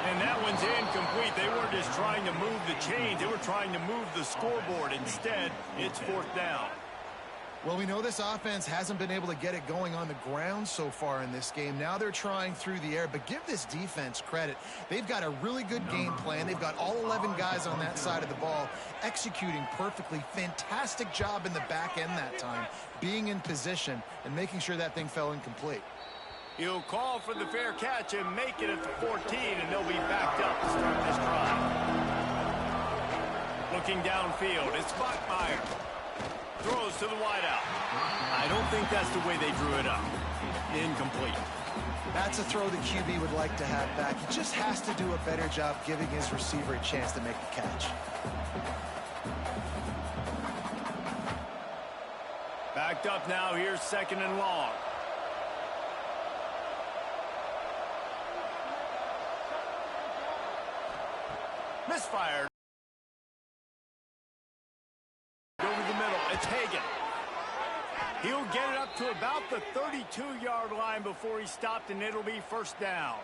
And that one's incomplete. They weren't just trying to move the chains. They were trying to move the scoreboard. Instead, it's 4th down. Well, we know this offense hasn't been able to get it going on the ground so far in this game. Now they're trying through the air, but give this defense credit. They've got a really good game plan. They've got all 11 guys on that side of the ball executing perfectly. Fantastic job in the back end that time, being in position and making sure that thing fell incomplete. He'll call for the fair catch and make it at the 14, and they'll be backed up to start this drive. Looking downfield, it's Bachmeier. Throws to the wideout. I don't think that's the way they drew it up. Incomplete. That's a throw the QB would like to have back. He just has to do a better job giving his receiver a chance to make the catch. Backed up now. Here's 2nd and long. Misfired. Over the middle. It's Hagan. He'll get it up to about the 32-yard line before he's stopped, and it'll be 1st down.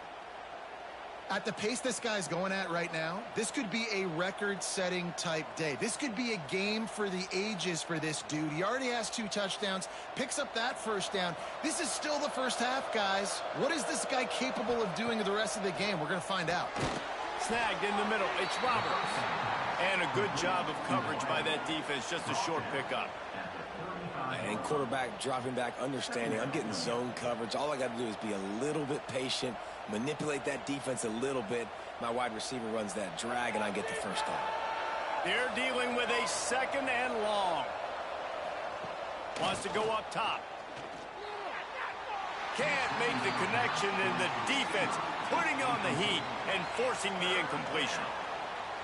At the pace this guy's going at right now, this could be a record-setting type day. This could be a game for the ages for this dude. He already has 2 touchdowns, picks up that 1st down. This is still the 1st half, guys. What is this guy capable of doing the rest of the game? We're going to find out. Snagged in the middle. It's Roberts. And a good job of coverage by that defense. Just a short pickup. And quarterback dropping back, understanding I'm getting zone coverage. All I got to do is be a little bit patient, manipulate that defense a little bit. My wide receiver runs that drag, and I get the 1st down. They're dealing with a 2nd and long. Wants to go up top. Can't make the connection, and the defense putting on the heat and forcing the incompletion.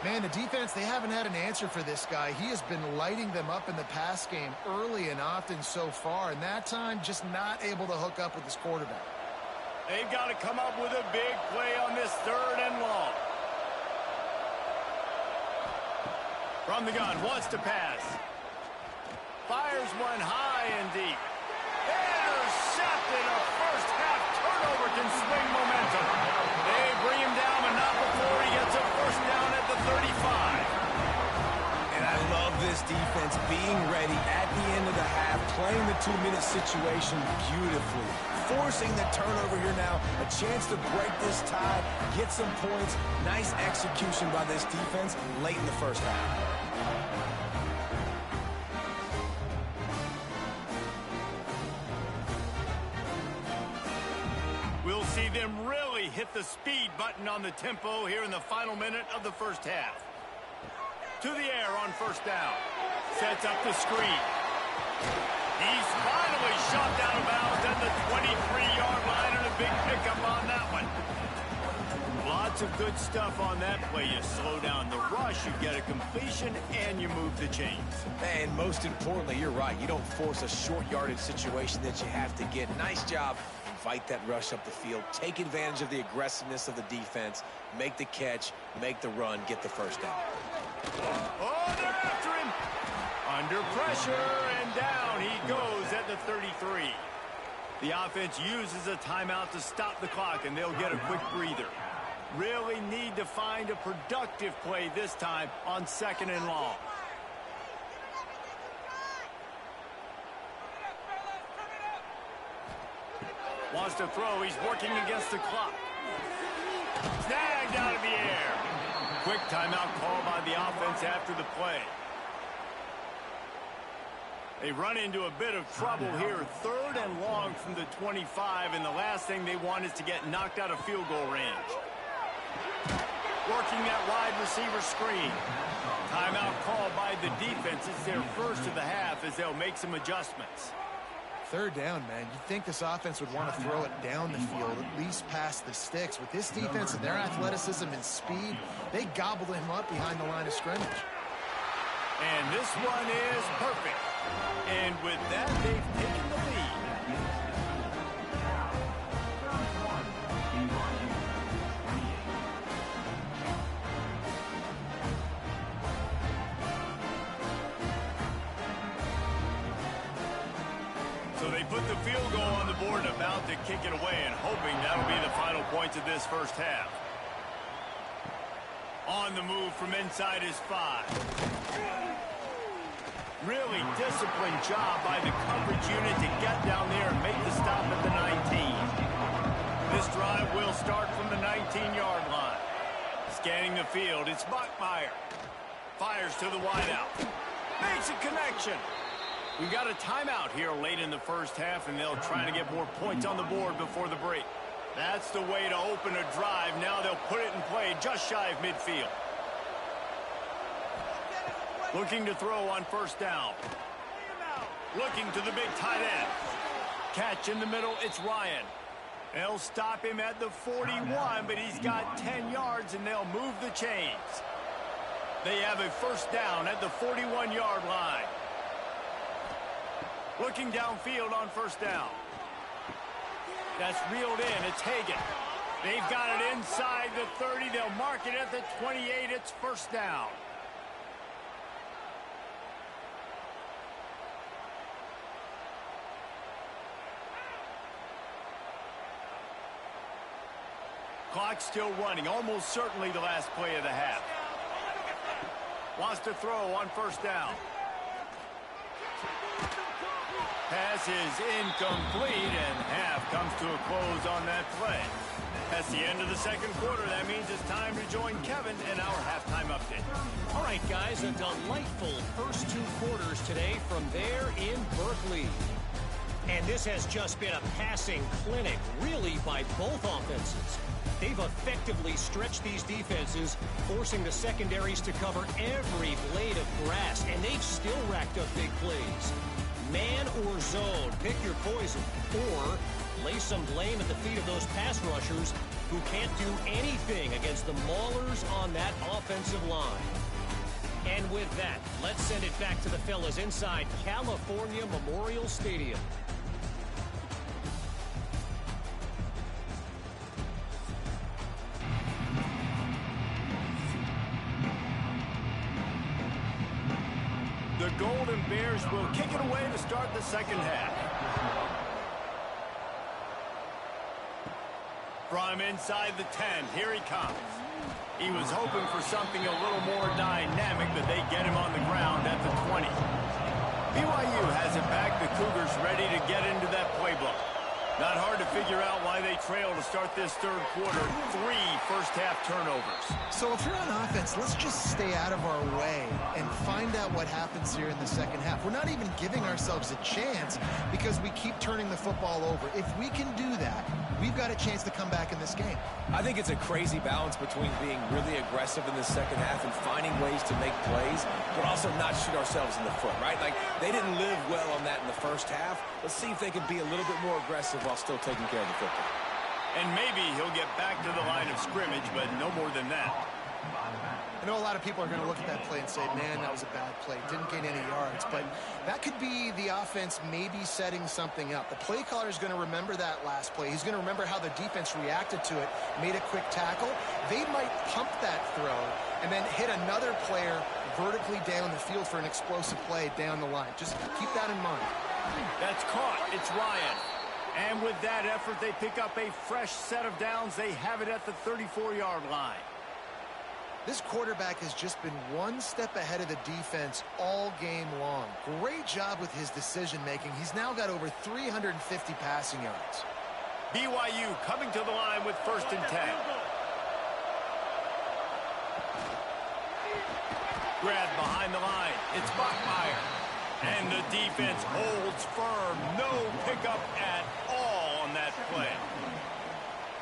Man, the defense, they haven't had an answer for this guy. He has been lighting them up in the pass game early and often so far, and that time just not able to hook up with his quarterback. They've got to come up with a big play on this 3rd and long. From the gun, wants to pass. Fires one high and deep. Intercepted. A 1st half turnover can swing momentum. They bring him down, but not before he gets a 1st down at the 35. And I love this defense being ready at the end of the half, playing the 2-minute situation beautifully, forcing the turnover here now, a chance to break this tie, get some points. Nice execution by this defense late in the 1st half. We'll see them really hit the speed button on the tempo here in the final minute of the 1st half. To the air on 1st down. Sets up the screen. He's finally shot out of bounds at the 23-yard line, and a big pickup on that one. Lots of good stuff on that play. You slow down the rush, you get a completion, and you move the chains. And most importantly, you're right. You don't force a short yardage situation that you have to get. Nice job. Fight that rush up the field. Take advantage of the aggressiveness of the defense. Make the catch. Make the run. Get the 1st down. Oh, they're after him. Under pressure, and down he goes at the 33. The offense uses a timeout to stop the clock, and they'll get a quick breather. Really need to find a productive play this time on 2nd and long. Wants to throw. He's working against the clock. Snagged out of the air. Quick timeout call by the offense after the play. They run into a bit of trouble here. 3rd and long from the 25, and the last thing they want is to get knocked out of field goal range. Working that wide receiver screen. Timeout call by the defense. It's their 1st of the half as they'll make some adjustments. 3rd down, man. You'd think this offense would want to throw it down the field, at least past the sticks. With this defense and their athleticism and speed, they gobbled him up behind the line of scrimmage. And this one is perfect. And with that, they've taken the lead. So they put the field goal on the board and about to kick it away, and hoping that'll be the final points of this 1st half. On the move from inside his 5. Really disciplined job by the coverage unit to get down there and make the stop at the 19. This drive will start from the 19-yard line. Scanning the field, it's Bachmeier. Fires to the wideout. Makes a connection. We got a timeout here late in the 1st half, and they'll try to get more points on the board before the break. That's the way to open a drive. Now they'll put it in play just shy of midfield. Looking to throw on 1st down. Looking to the big tight end. Catch in the middle, it's Ryan. They'll stop him at the 41, but he's got 10 yards, and they'll move the chains. They have a first down at the 41-yard line. Looking downfield on first down. That's reeled in. It's Hagan. They've got it inside the 30. They'll mark it at the 28. It's first down. Clock still running, almost certainly the last play of the half. Wants to throw on first down. Pass is incomplete, and half comes to a close on that play. That's the end of the second quarter. That means it's time to join Kevin in our halftime update. All right, guys, a delightful first two quarters today from there in Berkeley. And this has just been a passing clinic, really, by both offenses. They've effectively stretched these defenses, forcing the secondaries to cover every blade of grass, and they've still racked up big plays. Man or zone, pick your poison, or lay some blame at the feet of those pass rushers who can't do anything against the maulers on that offensive line. And with that, let's send it back to the fellas inside California Memorial Stadium. The Golden Bears will kick it away to start the second half. From inside the 10, here he comes. He was hoping for something a little more dynamic, but they get him on the ground at the 20. BYU has it back. The Cougars ready to get into that playbook. Not hard to figure out why they trail to start this third quarter. 3 first-half turnovers. So if you're on offense, let's just stay out of our way and find out what happens here in the second half. We're not even giving ourselves a chance because we keep turning the football over. If we can do that, we've got a chance to come back in this game. I think it's a crazy balance between being really aggressive in the second half and finding ways to make plays, but also not shoot ourselves in the foot, right? Like, they didn't live well on that in the first half. Let's see if they can be a little bit more aggressive while still taking care of the football. And maybe he'll get back to the line of scrimmage, but no more than that. I know a lot of people are going to look at that play and say, man, that was a bad play. Didn't gain any yards. But that could be the offense maybe setting something up. The play caller is going to remember that last play. He's going to remember how the defense reacted to it, made a quick tackle. They might pump that throw and then hit another player vertically down the field for an explosive play down the line. Just keep that in mind. That's caught. It's Ryan. And with that effort, they pick up a fresh set of downs. They have it at the 34-yard line. This quarterback has just been one step ahead of the defense all game long. Great job with his decision-making. He's now got over 350 passing yards. BYU coming to the line with 1st and 10. Grab behind the line. It's Bachmeier. And the defense holds firm. No pickup at all on that play.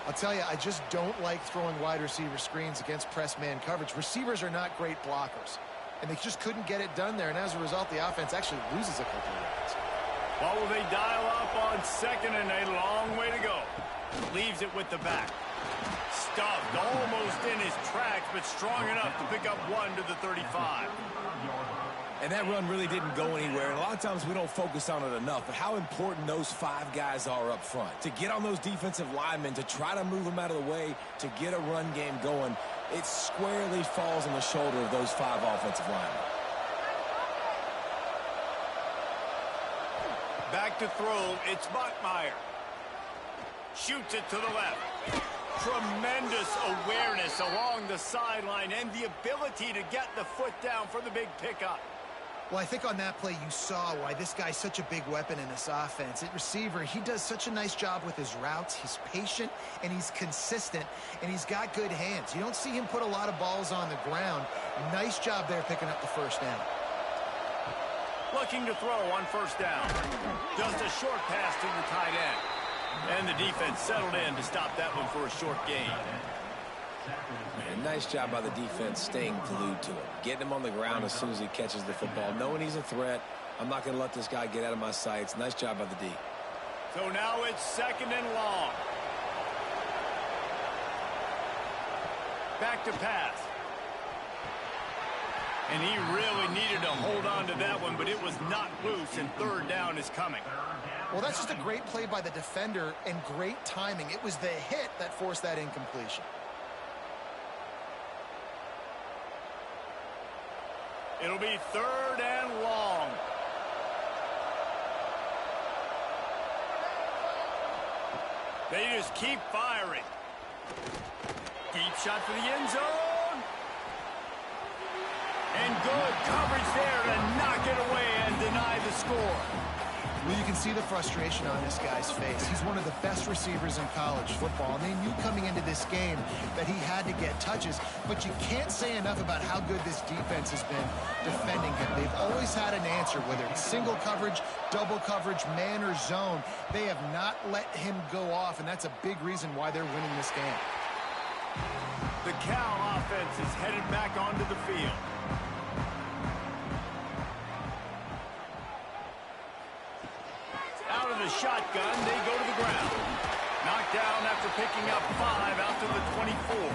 I'll tell you, I just don't like throwing wide receiver screens against press man coverage. Receivers are not great blockers, and they just couldn't get it done there. And as a result, the offense actually loses a couple of yards. Well, will they dial up on 2nd and a long way to go? Leaves it with the back. Stuffed almost in his tracks, but strong enough to pick up 1 to the 35. And that run really didn't go anywhere. And a lot of times we don't focus on it enough. But how important those 5 guys are up front. To get on those defensive linemen, to try to move them out of the way, to get a run game going, it squarely falls on the shoulder of those 5 offensive linemen. Back to throw, it's Bachmeier. Shoots it to the left. Tremendous awareness along the sideline and the ability to get the foot down for the big pickup. Well, I think on that play you saw why this guy's such a big weapon in this offense. At receiver, he does such a nice job with his routes. He's patient, and he's consistent, and he's got good hands. You don't see him put a lot of balls on the ground. Nice job there picking up the first down. Looking to throw on first down. Just a short pass to the tight end. And the defense settled in to stop that one for a short gain. Man, nice job by the defense staying glued to him. Getting him on the ground as soon as he catches the football, knowing he's a threat, I'm not going to let this guy get out of my sights. Nice job by the D. So now it's 2nd and long. Back to pass. And he really needed to hold on to that one, but it was not loose, and 3rd down is coming. Well, that's just a great play by the defender and great timing. It was the hit that forced that incompletion. It'll be 3rd and long. They just keep firing. Deep shot for the end zone. And good coverage there to knock it away and deny the score. Well, you can see the frustration on this guy's face. He's one of the best receivers in college football, and they knew coming into this game that he had to get touches, but you can't say enough about how good this defense has been defending him. They've always had an answer, whether it's single coverage, double coverage, man or zone. They have not let him go off, and that's a big reason why they're winning this game. The Cal offense is headed back onto the field. Out of the shotgun, they go to the ground. Knocked down after picking up 5 out to the 24.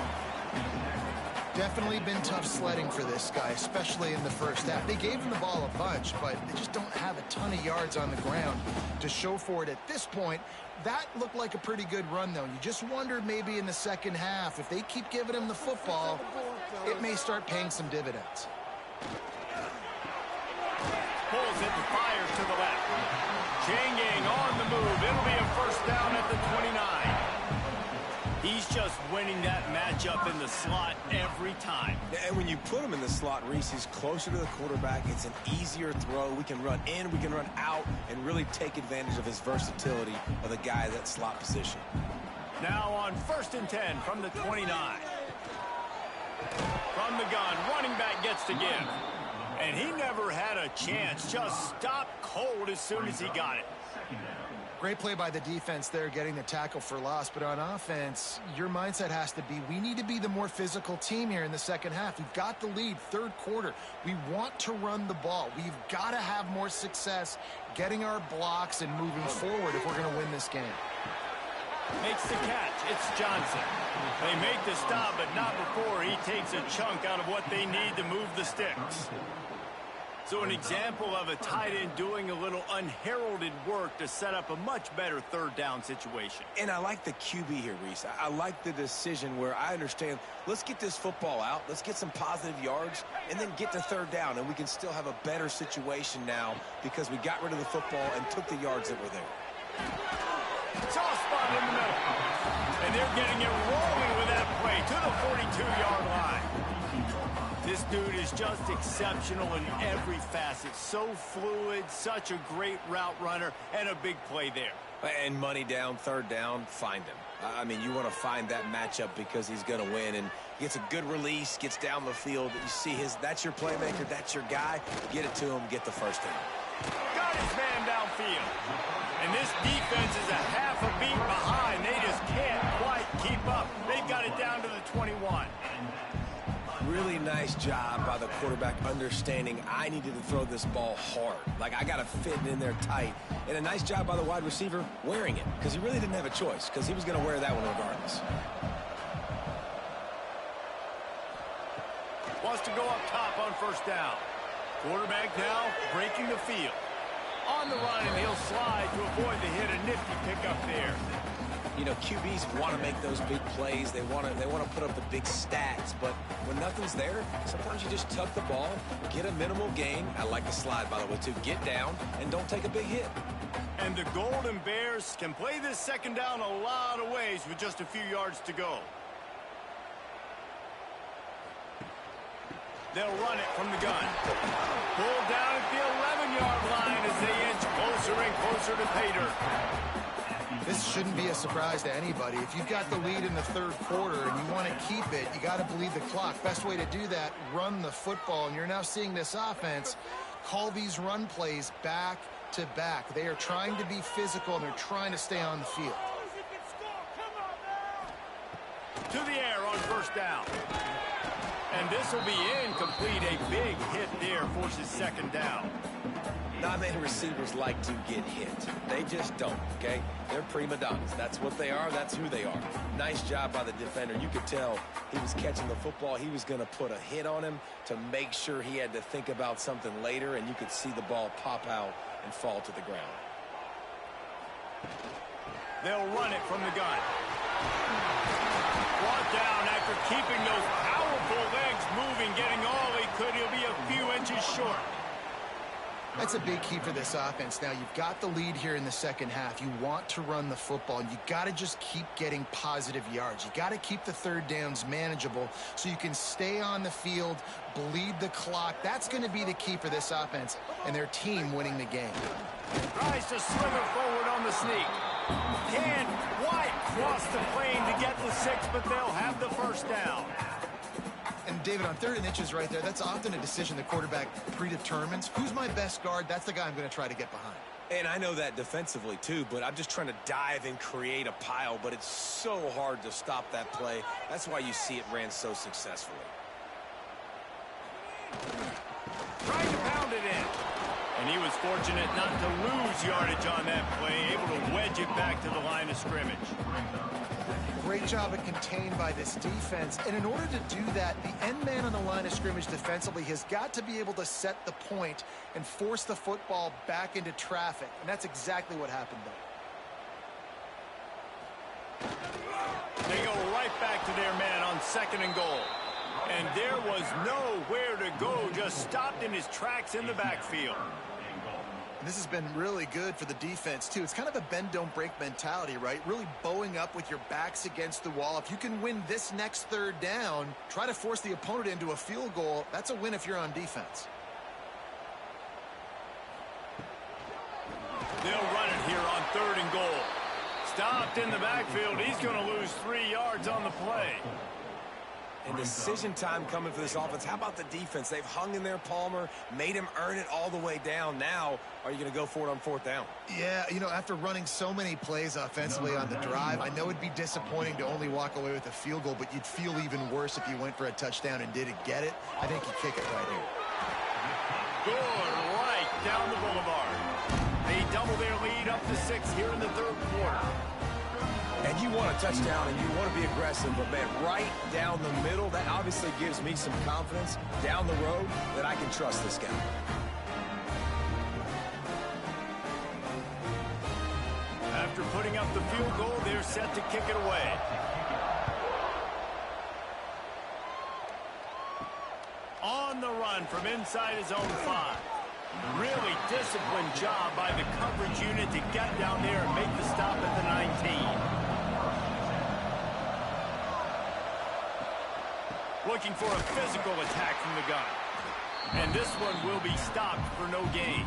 Definitely been tough sledding for this guy, especially in the first half. They gave him the ball a bunch, but they just don't have a ton of yards on the ground to show for it at this point. That looked like a pretty good run, though. You just wondered maybe in the second half, if they keep giving him the football, it may start paying some dividends. Pulls it and fires to the left. Changing on the move. It'll be a 1st down at the 29. He's just winning that matchup in the slot every time. And when you put him in the slot, Reese, he's closer to the quarterback. It's an easier throw. We can run in, we can run out, and really take advantage of his versatility of the guy at that slot position. Now on 1st and 10 from the 29. From the gun, running back gets to give. And he never had a chance. Just stopped cold as soon as he got it. Great play by the defense there, getting the tackle for loss. But on offense, your mindset has to be, we need to be the more physical team here in the second half. We've got the lead, 3rd quarter. We want to run the ball. We've got to have more success getting our blocks and moving forward if we're going to win this game. Makes the catch. It's Johnson. They make the stop, but not before he takes a chunk out of what they need to move the sticks. So an example of a tight end doing a little unheralded work to set up a much better 3rd down situation. And I like the QB here, Reese. I like the decision where I understand, let's get this football out, let's get some positive yards, and then get to 3rd down, and we can still have a better situation now because we got rid of the football and took the yards that were there. Soft spot in the middle. And they're getting it rolling with that play to the 42-yard line. This dude is just exceptional in every facet. So fluid, such a great route runner, and a big play there. And money down, 3rd down, find him. I mean, you want to find that matchup because he's going to win, and gets a good release, gets down the field. You see that's your playmaker, that's your guy. Get it to him, get the 1st down. Got his man downfield. And this defense is a half a beat behind. They just can't quite keep up. They've got it down to the 21. Really nice job by the quarterback understanding I needed to throw this ball hard. Like, I got to fit it in there tight. And a nice job by the wide receiver wearing it, because he really didn't have a choice, because he was going to wear that one regardless. Wants to go up top on 1st down. Quarterback now breaking the field. On the run, and he'll slide to avoid the hit. A nifty pickup there. You know, QBs want to make those big plays. They want to put up the big stats. But when nothing's there, sometimes you just tuck the ball, get a minimal gain. I like the slide, by the way, too. Get down and don't take a big hit. And the Golden Bears can play this 2nd down a lot of ways with just a few yards to go. They'll run it from the gun. Pulled down at the 11-yard line as they inch closer and closer to pay dirt. This shouldn't be a surprise to anybody. If you've got the lead in the 3rd quarter and you want to keep it, you got to bleed the clock. Best way to do that, run the football. And you're now seeing this offense call these run plays back to back. They are trying to be physical, and they're trying to stay on the field. To the air on 1st down. And this will be incomplete. A big hit there forces second down. Not many receivers like to get hit. They just don't, okay? They're prima donnas. That's what they are. That's who they are. Nice job by the defender. You could tell he was catching the football. He was going to put a hit on him to make sure he had to think about something later, and you could see the ball pop out and fall to the ground. They'll run it from the gun. Brought down after keeping those powerful legs moving, getting all he could. He'll be a few inches short. That's a big key for this offense. Now, you've got the lead here in the second half. You want to run the football, and you got to just keep getting positive yards. You got to keep the third downs manageable so you can stay on the field, bleed the clock. That's going to be the key for this offense and their team winning the game. Tries to slither forward on the sneak. Can't quite cross the plane to get the 6, but they'll have the first down. And, David, on 3rd and inches right there, that's often a decision the quarterback predetermines. Who's my best guard? That's the guy I'm going to try to get behind. And I know that defensively, too, but I'm just trying to dive and create a pile, but it's so hard to stop that play. That's why you see it ran so successfully. Trying to pound it in. And he was fortunate not to lose yardage on that play, able to wedge it back to the line of scrimmage. Great job at contained by this defense. And in order to do that, the end man on the line of scrimmage defensively has got to be able to set the point and force the football back into traffic. And that's exactly what happened there. They go right back to their man on 2nd and goal. And there was nowhere to go, just stopped in his tracks in the backfield. This has been really good for the defense, too. It's kind of a bend-don't-break mentality, right? Really bowing up with your backs against the wall. If you can win this next 3rd down, try to force the opponent into a field goal. That's a win if you're on defense. They'll run it here on 3rd and goal. Stopped in the backfield. He's going to lose 3 yards on the play. And decision time coming for this offense. How about the defense? They've hung in there, Palmer, made him earn it all the way down. Now, are you going to go for it on 4th down? Yeah, you know, after running so many plays offensively on the drive, I know it'd be disappointing to only walk away with a field goal, but you'd feel even worse if you went for a touchdown and didn't get it. I think you kick it right here. Good right down the boulevard. They double their lead up to 6 here in the 3rd quarter. And you want a touchdown and you want to be aggressive, but, man, right down the middle, that obviously gives me some confidence down the road that I can trust this guy. After putting up the field goal, they're set to kick it away. On the run from inside his own 5. Really disciplined job by the coverage unit to get down there and make the stop at the 19. Looking for a physical attack from the gun. And this one will be stopped for no gain.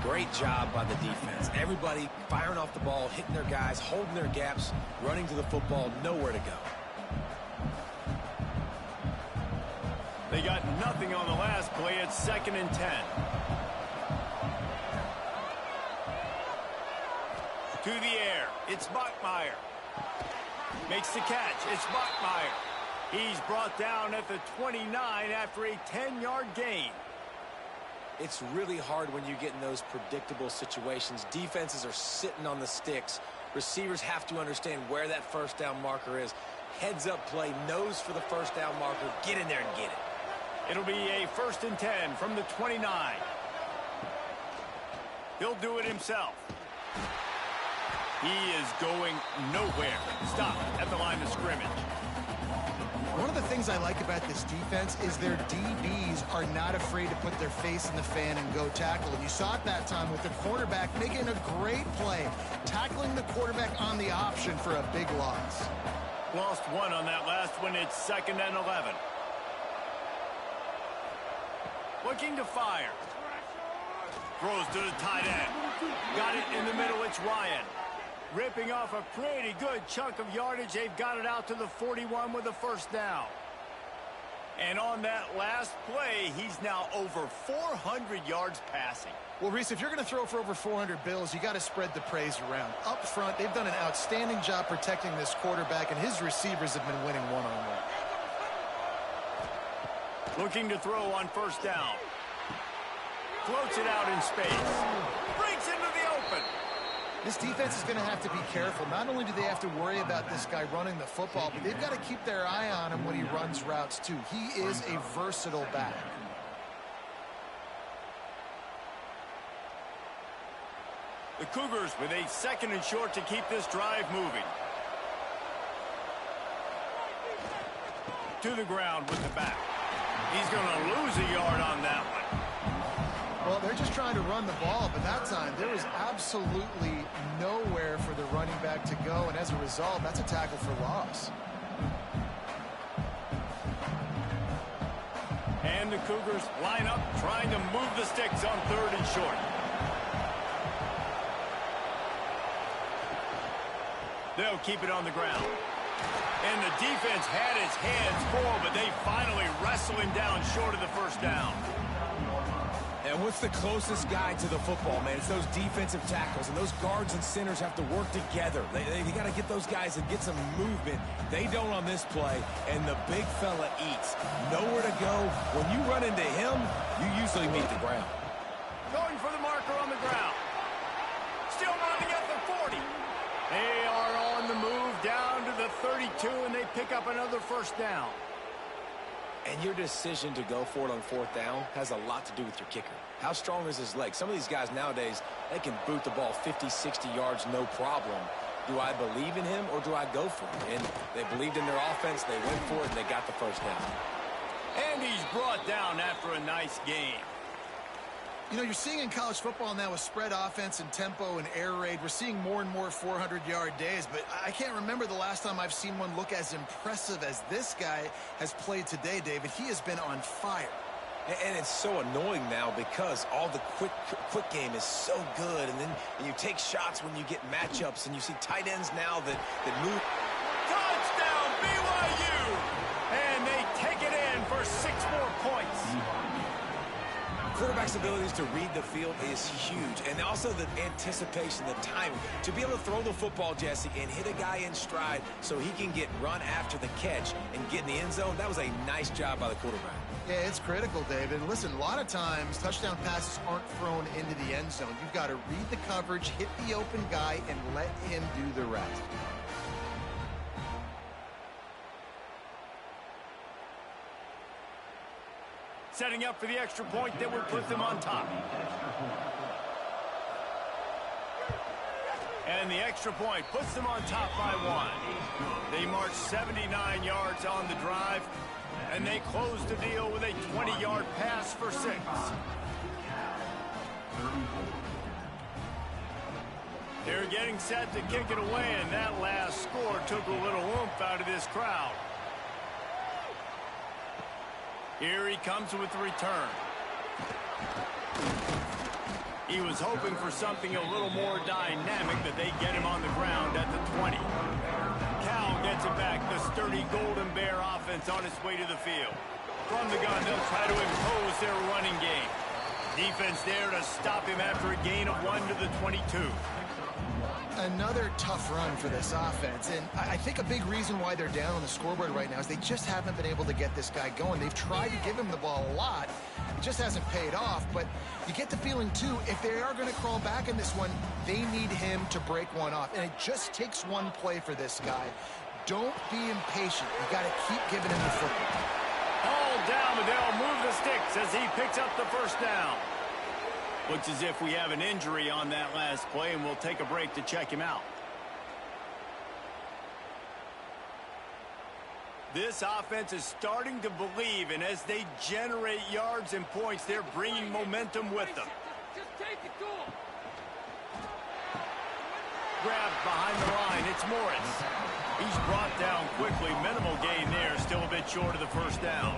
Great job by the defense. Everybody firing off the ball, hitting their guys, holding their gaps, running to the football, nowhere to go. They got nothing on the last play. It's 2nd and 10. To the air. It's Bachmeier. Makes the catch. It's Bachmeier. He's brought down at the 29 after a 10-yard gain. It's really hard when you get in those predictable situations. Defenses are sitting on the sticks. Receivers have to understand where that 1st down marker is. Heads up play, nose for the 1st down marker. Get in there and get it. It'll be a 1st and 10 from the 29. He'll do it himself. He is going nowhere. Stop at the line of scrimmage. One of the things I like about this defense is their DBs are not afraid to put their face in the fan and go tackle. And you saw it that time with the quarterback making a great play, tackling the quarterback on the option for a big loss. Lost 1 on that last one. It's 2nd and 11. Looking to fire. Throws to the tight end. Got it in the middle. It's Ryan. Ripping off a pretty good chunk of yardage. They've got it out to the 41 with a 1st down. And on that last play, he's now over 400 yards passing. Well, Reese, if you're going to throw for over 400 bills, you got to spread the praise around. Up front, they've done an outstanding job protecting this quarterback, and his receivers have been winning one-on-one. Looking to throw on first down. Floats it out in space. Breaks into the open. This defense is going to have to be careful. Not only do they have to worry about this guy running the football, but they've got to keep their eye on him when he runs routes too. He is a versatile back. The Cougars with a 2nd and short to keep this drive moving. To the ground with the back. He's going to lose a yard on that one. Well, they're just trying to run the ball, but that time there was absolutely nowhere for the running back to go, and as a result, that's a tackle for loss. And the Cougars line up trying to move the sticks on 3rd and short. They'll keep it on the ground. And the defense had his hands full, but they finally wrestle him down short of the first down. And what's the closest guy to the football, man? It's those defensive tackles, and those guards and centers have to work together. They got to get those guys and get some movement. They don't on this play, and the big fella eats. Nowhere to go. When you run into him, you usually meet the ground. Going for the marker on the ground. Still running at the 40. They are on the move down to the 32, and they pick up another first down. And your decision to go for it on 4th down has a lot to do with your kicker. How strong is his leg? Some of these guys nowadays, they can boot the ball 50, 60 yards, no problem. Do I believe in him or do I go for it? And they believed in their offense, they went for it, and they got the first down. And he's brought down after a nice game. You know, you're seeing in college football now with spread offense and tempo and air raid, we're seeing more and more 400-yard days, but I can't remember the last time I've seen one look as impressive as this guy has played today, David. He has been on fire. And it's so annoying now because all the quick game is so good, and then you take shots when you get matchups, and you see tight ends now that move. Touchdown, BYU! And they take it in for 6 more points. Quarterback's abilities to read the field is huge, and also the anticipation, the timing. To be able to throw the football, Jesse, and hit a guy in stride so he can get run after the catch and get in the end zone, that was a nice job by the quarterback. Yeah, it's critical, David. Listen, a lot of times touchdown passes aren't thrown into the end zone. You've got to read the coverage, hit the open guy, and let him do the rest. Setting up for the extra point that would put them on top. And the extra point puts them on top by 1. They march 79 yards on the drive, and they close the deal with a 20-yard pass for 6. They're getting set to kick it away, and that last score took a little oomph out of this crowd. Here he comes with the return. He was hoping for something a little more dynamic, but they get him on the ground at the 20. Cal gets it back. The sturdy Golden Bear offense on its way to the field. From the gun, they'll try to impose their running game. Defense there to stop him after a gain of 1 to the 22. Another tough run for this offense, and I think a big reason why they're down on the scoreboard right now is they just haven't been able to get this guy going. They've tried to give him the ball a lot. It just hasn't paid off, but you get the feeling, too, if they are going to crawl back in this one, they need him to break one off, and it just takes one play for this guy. Don't be impatient. You got to keep giving him the football. All down, but they'll move the sticks as he picks up the first down. Looks as if we have an injury on that last play, and we'll take a break to check him out. This offense is starting to believe, and as they generate yards and points, they're bringing momentum with them. Just take it to him. Grabbed behind the line, it's Morris. He's brought down quickly. Minimal gain there, still a bit short of the first down.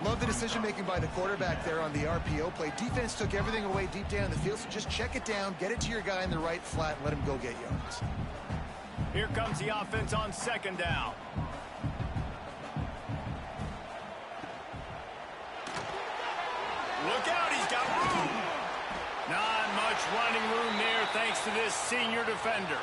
Love the decision-making by the quarterback there on the RPO play. Defense took everything away deep down the field, so just check it down, get it to your guy in the right flat, and let him go get yards. Here comes the offense on 2nd down. Look out, he's got room. Not much running room there thanks to this senior defender.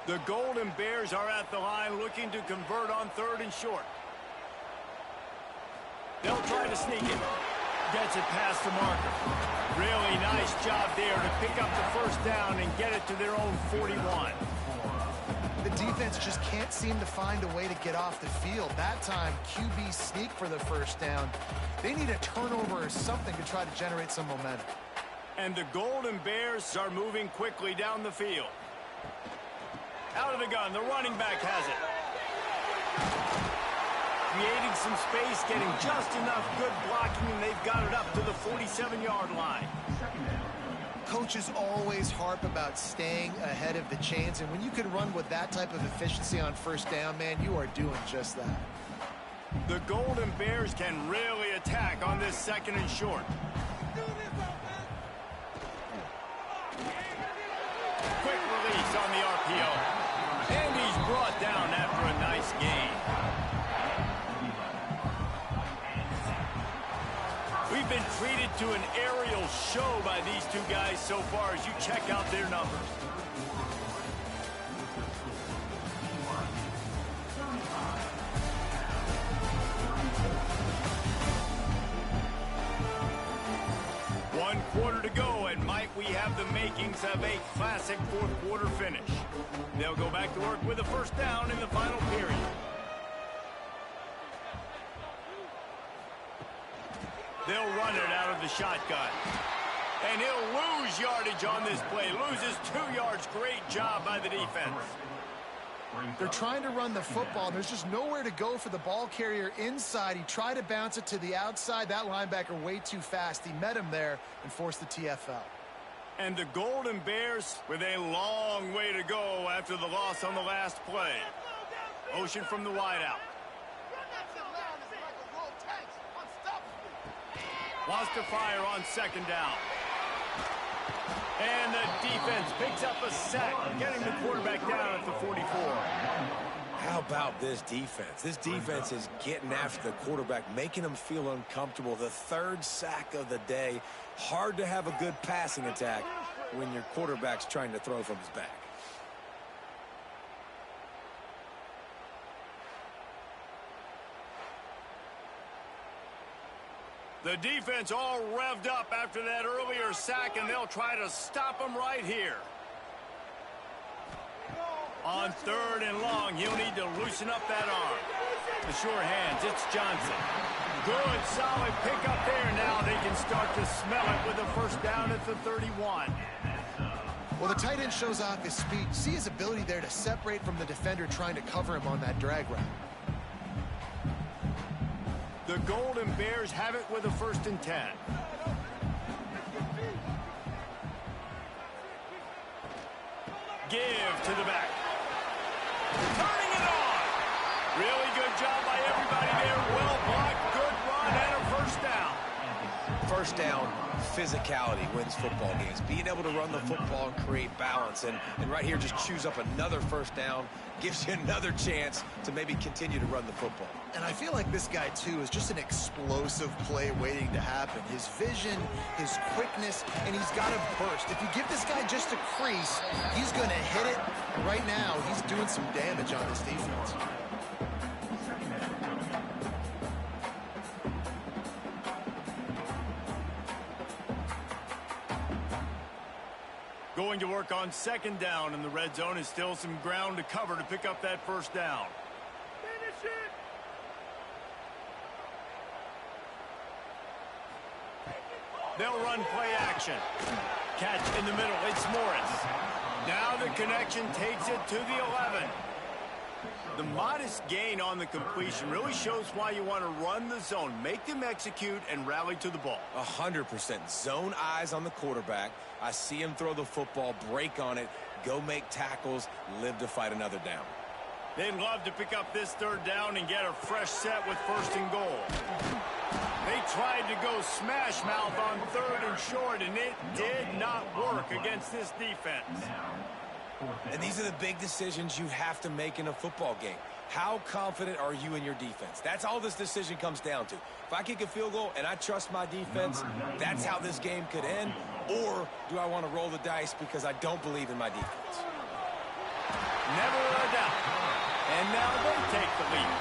The Golden Bears are at the line looking to convert on 3rd and short. They'll try to sneak it. Gets it past the marker. Really nice job there to pick up the first down and get it to their own 41. The defense just can't seem to find a way to get off the field. That time, QB sneak for the first down. They need a turnover or something to try to generate some momentum. And the Golden Bears are moving quickly down the field. Out of the gun, the running back has it. Creating some space, getting just enough good blocking, and they've got it up to the 47-yard line. Coaches always harp about staying ahead of the chains, and when you can run with that type of efficiency on first down, man, you are doing just that. The Golden Bears can really attack on this 2nd and short. Quick release on the RPO. And he's brought down after a nice gain. We've been treated to an aerial show by these two guys so far as you check out their numbers. One quarter to go, and might we have the makings of a classic 4th quarter finish. They'll go back to work with a first down in the final period. They'll run it out of the shotgun. And he'll lose yardage on this play. Loses 2 yards. Great job by the defense. They're trying to run the football. There's just nowhere to go for the ball carrier inside. He tried to bounce it to the outside. That linebacker way too fast. He met him there and forced the TFL. And the Golden Bears with a long way to go after the loss on the last play. Motion from the wideout. Wants to fire on 2nd down. And the defense picks up a sack, getting the quarterback down at the 44. How about this defense? This defense is getting after the quarterback, making him feel uncomfortable. The 3rd sack of the day. Hard to have a good passing attack when your quarterback's trying to throw from his back. The defense all revved up after that earlier sack, and they'll try to stop him right here. On 3rd and long, he'll need to loosen up that arm. The sure hands, it's Johnson. Good, solid pickup there. Now they can start to smell it with a first down at the 31. Well, the tight end shows off his speed. See his ability there to separate from the defender trying to cover him on that drag route. The Golden Bears have it with a 1st and 10. Give to the back. Turning it on. Really good job by everybody there. Well blocked, good run, and a first down. First down, physicality wins football games. Being able to run the football and create balance. And right here, just choose up another first down. Gives you another chance to maybe continue to run the football. And I feel like this guy, too, is just an explosive play waiting to happen. His vision, his quickness, and he's got a burst. If you give this guy just a crease, he's going to hit it. And right now, he's doing some damage on this defense. Going to work on 2nd down, and the red zone is still some ground to cover to pick up that first down. Finish it. They'll run play action. Catch in the middle. It's Morris. Now the connection takes it to the 11. The modest gain on the completion really shows why you want to run the zone. Make them execute and rally to the ball. 100%. Zone eyes on the quarterback. I see him throw the football, break on it, go make tackles, live to fight another down. They'd love to pick up this 3rd down and get a fresh set with 1st and goal. They tried to go smash mouth on 3rd and short, and it did not work against this defense. And these are the big decisions you have to make in a football game. How confident are you in your defense? That's all this decision comes down to. If I kick a field goal and I trust my defense, that's how this game could end. Or do I want to roll the dice because I don't believe in my defense? Never a doubt. And now they take the lead.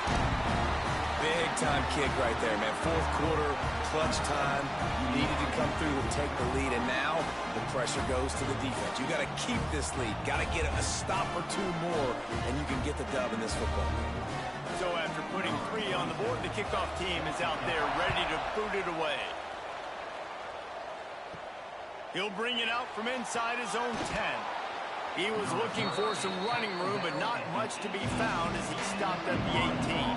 Big-time kick right there, man. Fourth quarter, clutch time. You needed to come through and take the lead, and now the pressure goes to the defense. You got to keep this lead. Got to get a stop or two more, and you can get the dub in this football game. So after putting 3 on the board, the kickoff team is out there ready to boot it away. He'll bring it out from inside his own 10. He was looking for some running room, but not much to be found as he stopped at the 18.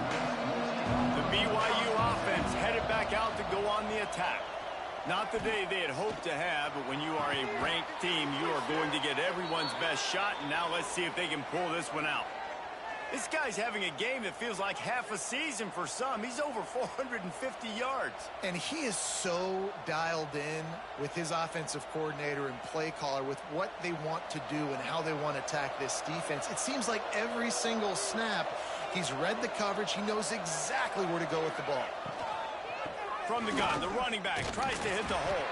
The BYU offense headed back out to go on the attack. Not the day they had hoped to have, but when you are a ranked team, you are going to get everyone's best shot, and now let's see if they can pull this one out. This guy's having a game that feels like half a season for some. He's over 450 yards. And he is so dialed in with his offensive coordinator and play caller with what they want to do and how they want to attack this defense. It seems like every single snap, he's read the coverage. He knows exactly where to go with the ball. From the gun, the running back tries to hit the hole.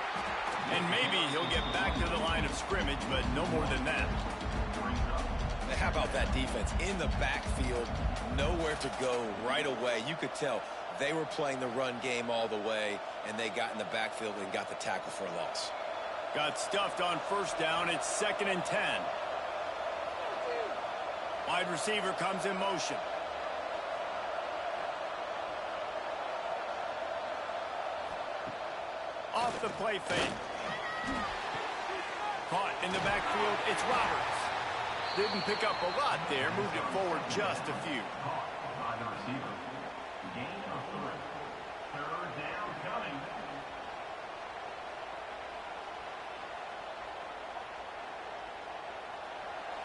And maybe he'll get back to the line of scrimmage, but no more than that. How about that defense in the backfield, nowhere to go right away. You could tell they were playing the run game all the way, and they got in the backfield and got the tackle for a loss. Got stuffed on first down. It's 2nd and 10. Wide receiver comes in motion. Off the play fake. Caught in the backfield. It's Roberts. Didn't pick up a lot there. Moved it forward just a few.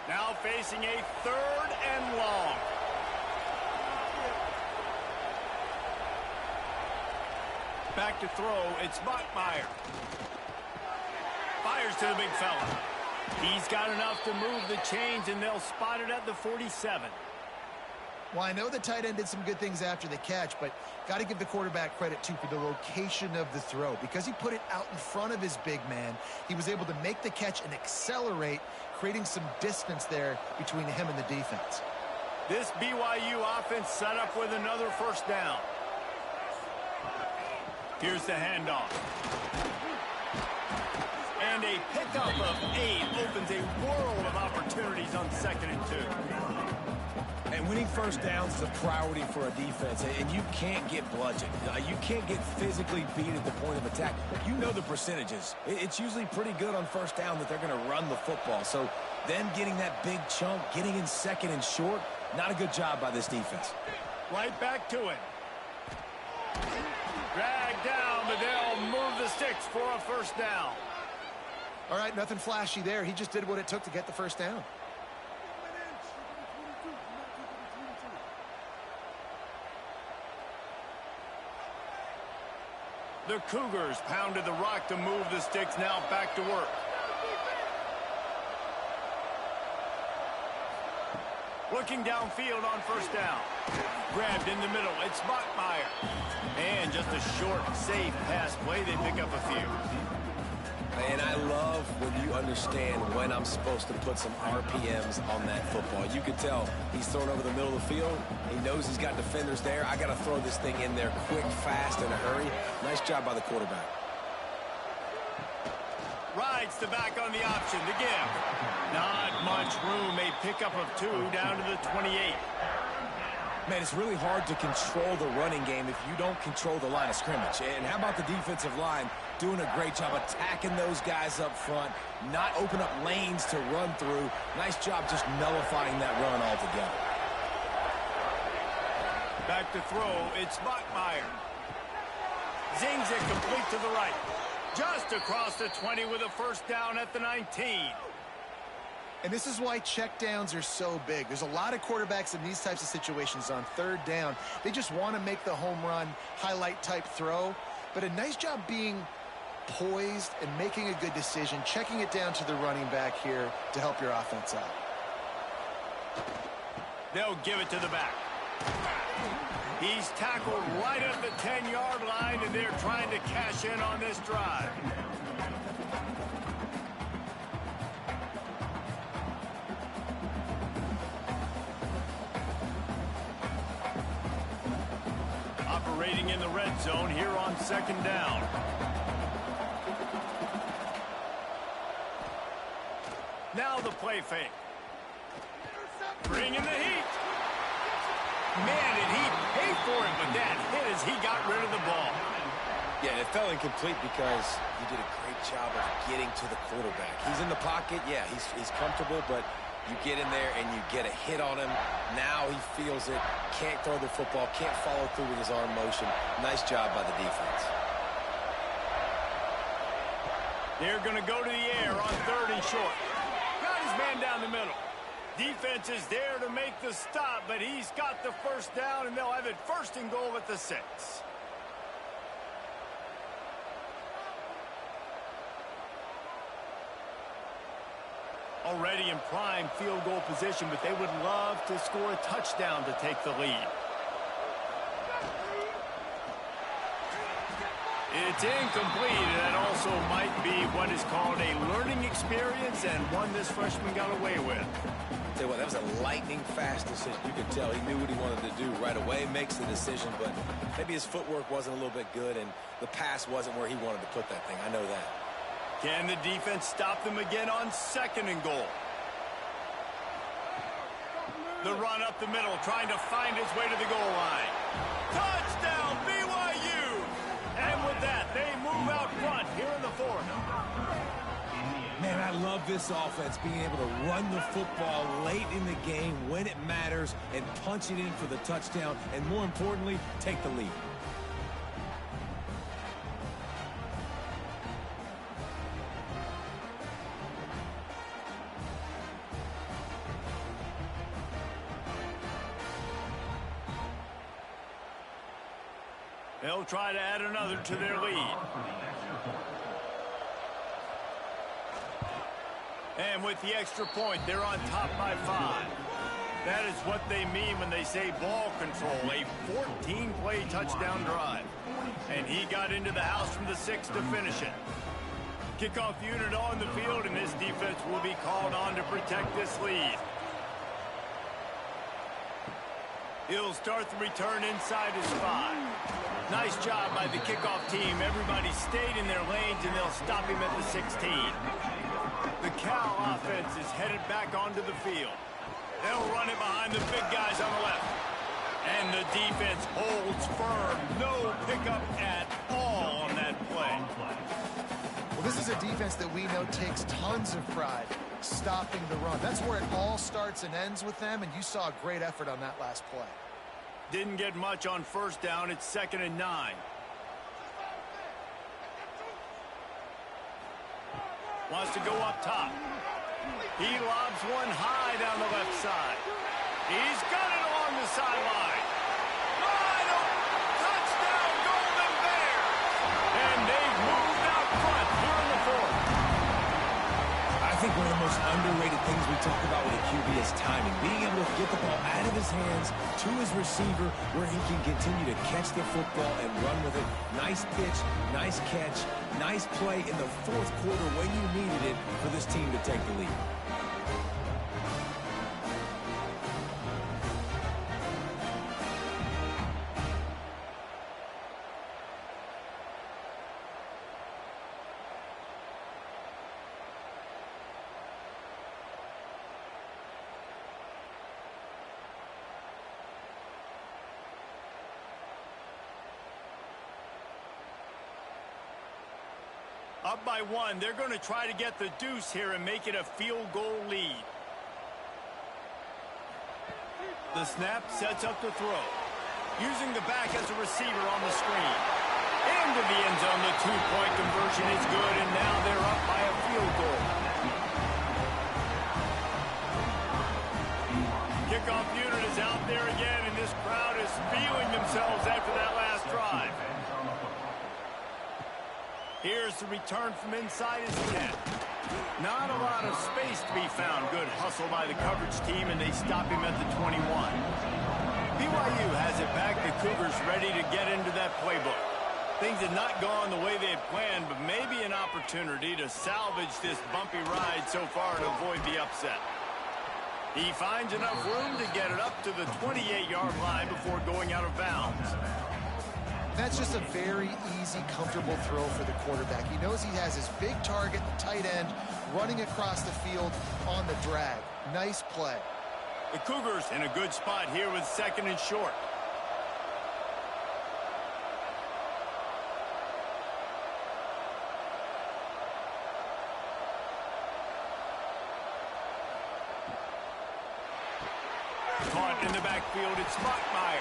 Now facing a 3rd and long. Back to throw. It's Bachmeier. Fires to the big fella. He's got enough to move the chains, and they'll spot it at the 47. Well, I know the tight end did some good things after the catch, but got to give the quarterback credit, too, for the location of the throw. Because he put it out in front of his big man, he was able to make the catch and accelerate, creating some distance there between him and the defense. This BYU offense set up with another first down. Here's the handoff. And a pickup of 8 opens a world of opportunities on 2nd and 2. And winning first downs is a priority for a defense, and you can't get bludgeoned. You can't get physically beat at the point of attack. You know the percentages. It's usually pretty good on first down that they're going to run the football. So them getting that big chunk, getting in 2nd and short, not a good job by this defense. Right back to it. Dragged down, but they'll move the sticks for a first down. All right, nothing flashy there. He just did what it took to get the first down. The Cougars pounded the rock to move the sticks, now back to work. Looking downfield on first down. Grabbed in the middle. It's Bachmeier. And just a short, safe pass play. They pick up a few. And I love when you understand when I'm supposed to put some RPMs on that football. You can tell he's thrown over the middle of the field. He knows he's got defenders there. I got to throw this thing in there quick, fast, in a hurry. Nice job by the quarterback. Rides the back on the option. The give. Not much room. A pickup of 2 down to the 28. Man, it's really hard to control the running game if you don't control the line of scrimmage. And how about the defensive line doing a great job attacking those guys up front, not open up lanes to run through. Nice job just nullifying that run altogether. Back to throw. It's Bachmeier. Zings it complete to the right. Just across the 20 with a first down at the 19. And this is why checkdowns are so big. There's a lot of quarterbacks in these types of situations on 3rd down. They just want to make the home run, highlight type throw. But a nice job being poised and making a good decision, checking it down to the running back here to help your offense out. They'll give it to the back. He's tackled right at the 10-yard line, and they're trying to cash in on this drive. waiting in the red zone here on second down. Now the play fake. Bringing the heat. Man, did he pay for it, but that hit as he got rid of the ball. Yeah, it fell incomplete because he did a great job of getting to the quarterback. He's in the pocket. Yeah, he's comfortable, but you get in there and you get a hit on him. Now he feels it. Can't throw the football. Can't follow through with his arm motion. Nice job by the defense. They're going to go to the air on 3rd and short. Got his man down the middle. Defense is there to make the stop, but he's got the first down, and they'll have it 1st and goal at the 6. Already in prime field goal position, but they would love to score a touchdown to take the lead. It's incomplete, and that also might be what is called a learning experience, and one this freshman got away with. Tell you what, that was a lightning-fast decision. You could tell he knew what he wanted to do right away, makes the decision, but maybe his footwork wasn't a little bit good, and the pass wasn't where he wanted to put that thing. I know that. Can the defense stop them again on 2nd and goal? The run up the middle, trying to find his way to the goal line. Touchdown, BYU! And with that, they move out front here in the 4th. Man, I love this offense, being able to run the football late in the game when it matters and punch it in for the touchdown, and more importantly, take the lead. They'll try to add another to their lead. And with the extra point, they're on top by 5. That is what they mean when they say ball control, a 14-play touchdown drive. And he got into the house from the 6 to finish it. Kickoff unit on the field, and this defense will be called on to protect this lead. He'll start the return inside his 5. Nice job by the kickoff team. Everybody stayed in their lanes, and they'll stop him at the 16. The Cal offense is headed back onto the field. They'll run it behind the big guys on the left. And the defense holds firm. No pickup at all on that play. Well, this is a defense that we know takes tons of pride stopping the run. That's where it all starts and ends with them, and you saw a great effort on that last play. Didn't get much on 1st down. It's 2nd and 9. Wants to go up top. He lobs one high down the left side. He's got it along the sideline. Wide open. Touchdown, Golden Bears. And they've moved out front here in the 4th. I think one of the most underrated things we talk about with a QB is timing. Being able to get the ball out of his hands to his receiver where he can continue to catch the football and run with it. Nice pitch, nice catch, nice play in the 4th quarter when you needed it for this team to take the lead. Up by 1, they're going to try to get the deuce here and make it a field goal lead. The snap sets up the throw. Using the back as a receiver on the screen. Into the end zone, the 2-point conversion is good, and now they're up by a field goal. Kickoff unit is out there again, and this crowd is feeling themselves after that last drive. Here's the return from inside his 10. Not a lot of space to be found. Good hustle by the coverage team, and they stop him at the 21. BYU has it back. The Cougars ready to get into that playbook. Things had not gone the way they had planned, but maybe an opportunity to salvage this bumpy ride so far to avoid the upset. He finds enough room to get it up to the 28-yard line before going out of bounds. That's just a very easy, comfortable throw for the quarterback. He knows he has his big target, the tight end, running across the field on the drag. Nice play. The Cougars in a good spot here with 2nd and short. Caught in the backfield, it's Bachmeier.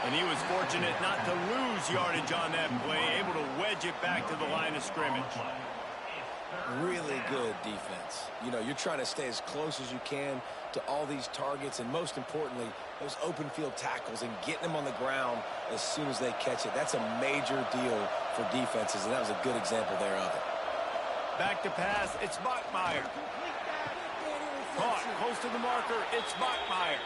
And he was fortunate not to lose yardage on that play, able to wedge it back to the line of scrimmage. Really good defense. You know, you're trying to stay as close as you can to all these targets, and most importantly, those open field tackles and getting them on the ground as soon as they catch it. That's a major deal for defenses, and that was a good example there of it. Back to pass, it's Bachmeier. Caught close to the marker, it's Bachmeier.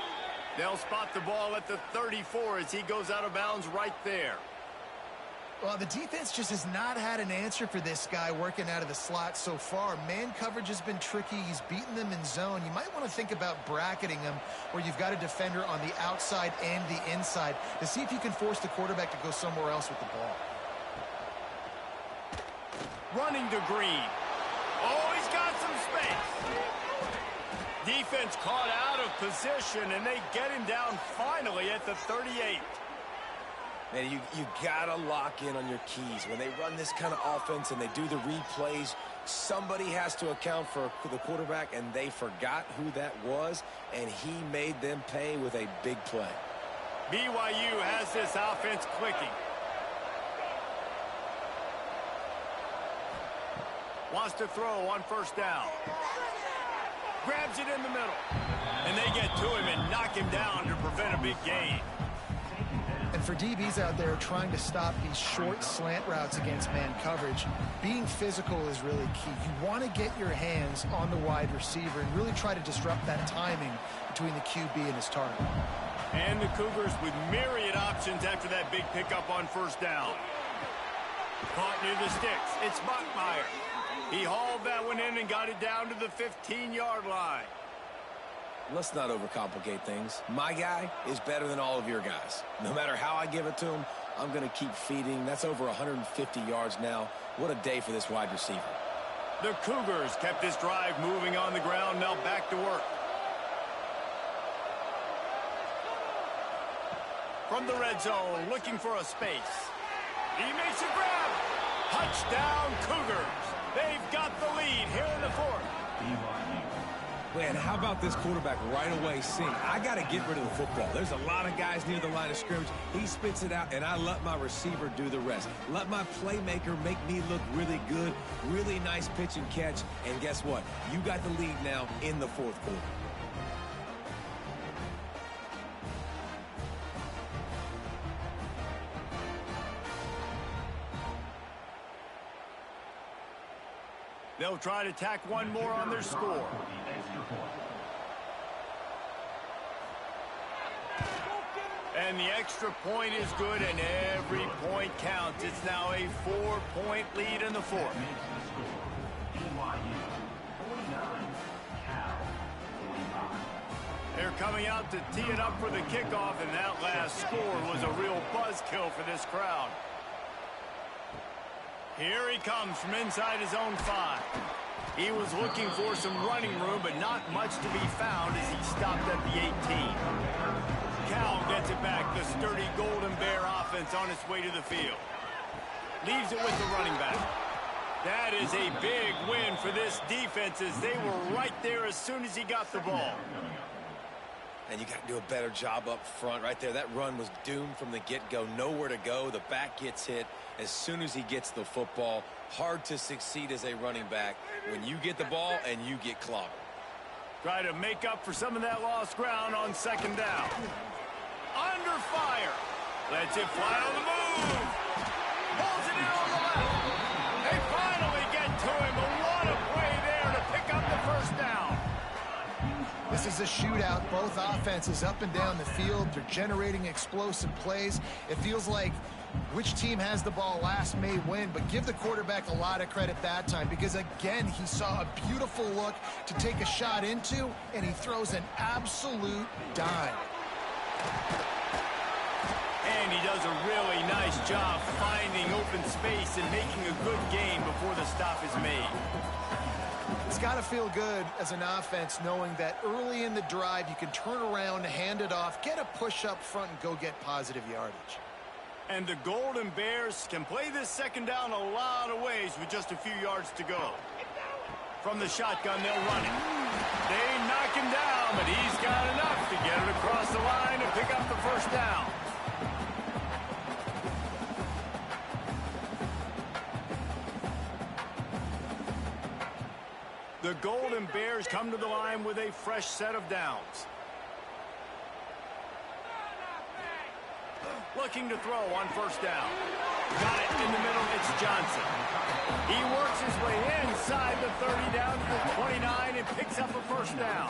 They'll spot the ball at the 34 as he goes out of bounds right there. Well, the defense just has not had an answer for this guy working out of the slot so far. Man coverage has been tricky. He's beaten them in zone. You might want to think about bracketing him where you've got a defender on the outside and the inside to see if you can force the quarterback to go somewhere else with the ball. Running to Green. Oh, he's got some space. Defense caught out of position, and they get him down finally at the 38. Man, you got to lock in on your keys. When they run this kind of offense and they do the replays, somebody has to account for the quarterback, and they forgot who that was, and he made them pay with a big play. BYU has this offense clicking. Wants to throw on 1st down. Grabs it in the middle. And they get to him and knock him down to prevent a big gain. And for DBs out there trying to stop these short slant routes against man coverage, being physical is really key. You want to get your hands on the wide receiver and really try to disrupt that timing between the QB and his target. And the Cougars with myriad options after that big pickup on 1st down. Caught near the sticks. It's Bachmeier. He hauled that one in and got it down to the 15-yard line. Let's not overcomplicate things. My guy is better than all of your guys. No matter how I give it to him, I'm going to keep feeding. That's over 150 yards now. What a day for this wide receiver. The Cougars kept this drive moving on the ground. Now back to work. From the red zone, looking for a space. He makes a grab. Touchdown, Cougars. They've got the lead here in the 4th. Man, how about this quarterback right away saying, I got to get rid of the football. There's a lot of guys near the line of scrimmage. He spits it out, and I let my receiver do the rest. Let my playmaker make me look really good, really nice pitch and catch. And guess what? You got the lead now in the 4th quarter. They'll try to tack one more on their score. And the extra point is good, and every point counts. It's now a 4-point lead in the 4th. They're coming out to tee it up for the kickoff, and that last score was a real buzzkill for this crowd. Here he comes from inside his own 5. He was looking for some running room, but not much to be found as he stopped at the 18. Cal gets it back, the sturdy Golden Bear offense on its way to the field. Leaves it with the running back. That is a big win for this defense as they were right there as soon as he got the ball. And you got to do a better job up front right there. That run was doomed from the get-go. Nowhere to go. The back gets hit as soon as he gets the football. Hard to succeed as a running back when you get the ball and you get clobbered. Try to make up for some of that lost ground on 2nd down. Under fire. Lets it fly on the move. Pulls it in on the left. They finally get to him. But what a play there to pick up the 1st down. This is a shootout. Both offenses up and down the field. They're generating explosive plays. It feels like which team has the ball last may win, but give the quarterback a lot of credit that time because, again, he saw a beautiful look to take a shot into, and he throws an absolute dime. And he does a really nice job finding open space and making a good gain before the stop is made. It's got to feel good as an offense knowing that early in the drive you can turn around, hand it off, get a push up front, and go get positive yardage. And the Golden Bears can play this second down a lot of ways with just a few yards to go. From the shotgun, they'll run it. They knock him down, but he's got enough to get it across the line and pick up the first down. The Golden Bears come to the line with a fresh set of downs. Looking to throw on first down. Got it in the middle. It's Johnson. He works his way inside the 30 down to the 29 and picks up a first down.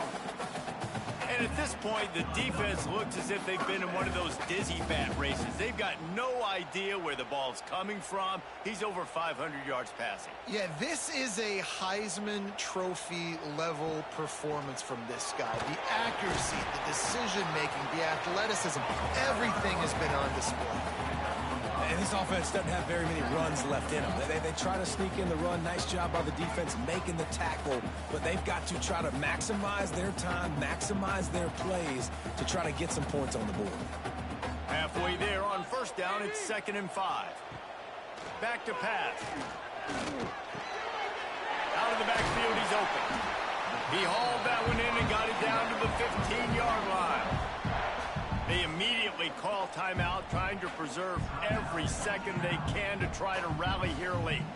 And at this point, the defense looks as if they've been in one of those dizzy bat races. They've got no idea where the ball's coming from. He's over 500 yards passing. Yeah, this is a Heisman Trophy level performance from this guy. The accuracy, the decision-making, the athleticism, everything has been on display. And this offense doesn't have very many runs left in them. They try to sneak in the run. Nice job by the defense making the tackle. But they've got to try to maximize their time, maximize their plays to try to get some points on the board. Halfway there on first down, it's 2nd and 5. Back to pass. Out of the backfield, he's open. He hauled that one in and got it down to the 15-yard line. They immediately call timeout, trying to preserve every second they can to try to rally here late.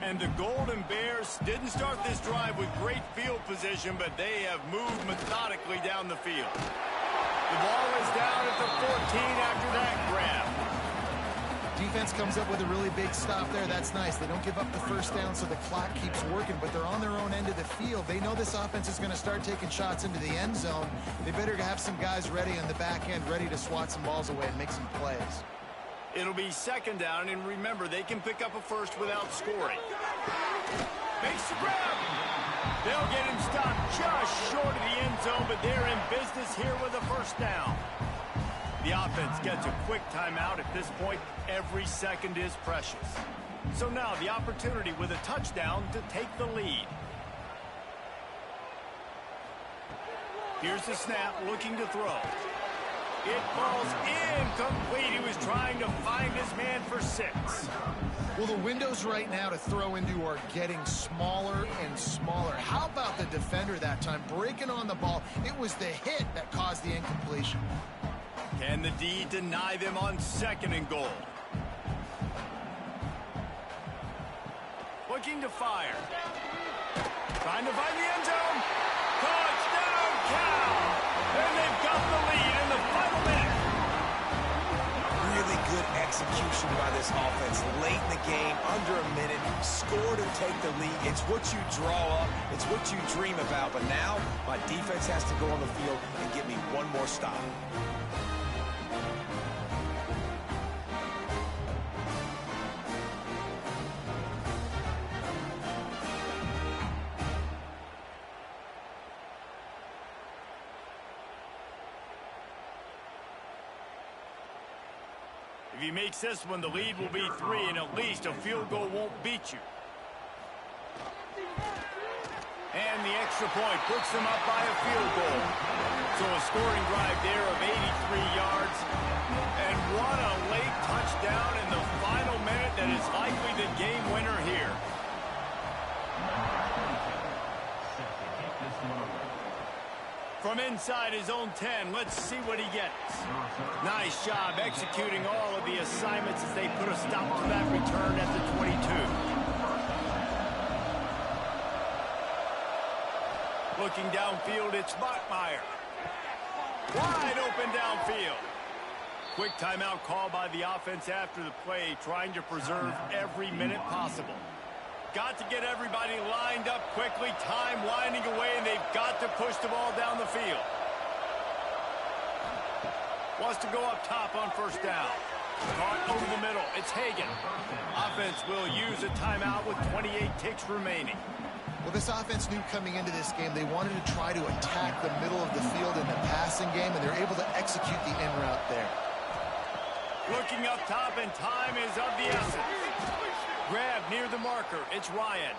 And the Golden Bears didn't start this drive with great field position, but they have moved methodically down the field. The ball is down at the 14 after that grab. Defense comes up with a really big stop there. That's nice. They don't give up the first down, so the clock keeps working, but they're on their own end of the field. They know this offense is going to start taking shots into the end zone. They better have some guys ready on the back end, ready to swat some balls away and make some plays. It'll be 2nd down, and remember, they can pick up a first without scoring. Makes the grab. They'll get him stopped just short of the end zone, but they're in business here with a first down. The offense gets a quick timeout. At this point, every second is precious. So now the opportunity with a touchdown to take the lead. Here's the snap, looking to throw. It falls incomplete. He was trying to find his man for 6. Well, the windows right now to throw into are getting smaller and smaller. How about the defender that time breaking on the ball? It was the hit that caused the incompletion. Can the D deny them on 2nd and goal? Looking to fire. Trying to find the end zone. Touchdown, Cal! And they've got the lead in the final minute. Really good execution by this offense. Late in the game, under a minute, score to take the lead. It's what you draw up. It's what you dream about. But now, my defense has to go on the field and get me one more stop. If he makes this one, the lead will be 3, and at least a field goal won't beat you. And the extra point puts them up by a field goal. So a scoring drive there of 83 yards. And what a late touchdown in the final minute that is likely the game winner here. From inside his own 10, let's see what he gets. Nice job executing all of the assignments as they put a stop to that return at the 22. Looking downfield, it's Bachmeier. Wide open downfield. Quick timeout call by the offense after the play, trying to preserve every minute possible. Got to get everybody lined up quickly, time winding away, and they've got to push the ball down the field. Wants to go up top on first down. Caught over the middle. It's Hagan. Offense will use a timeout with 28 ticks remaining. Well, this offense knew coming into this game they wanted to try to attack the middle of the field in the passing game, and they're able to execute the in route there. Looking up top, and time is of the essence. Grab near the marker. It's Ryan.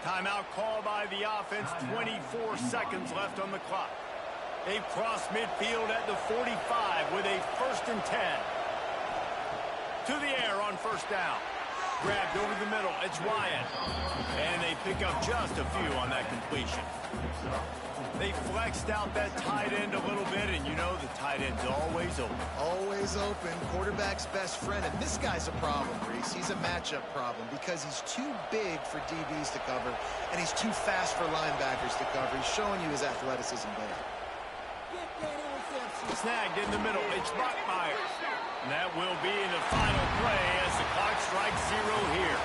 Timeout call by the offense. 24 seconds left on the clock. They've crossed midfield at the 45 with a 1st and 10. To the air on 1st down. Grabbed over the middle. It's Ryan. And they pick up just a few on that completion. They flexed out that tight end a little bit, and you know the tight end's always open. Always open. Quarterback's best friend. And this guy's a problem, Reese. He's a matchup problem because he's too big for DBs to cover, and he's too fast for linebackers to cover. He's showing you his athleticism there. Snagged in the middle. It's Rockmeyer. And that will be the final play as the clock strikes 0 here.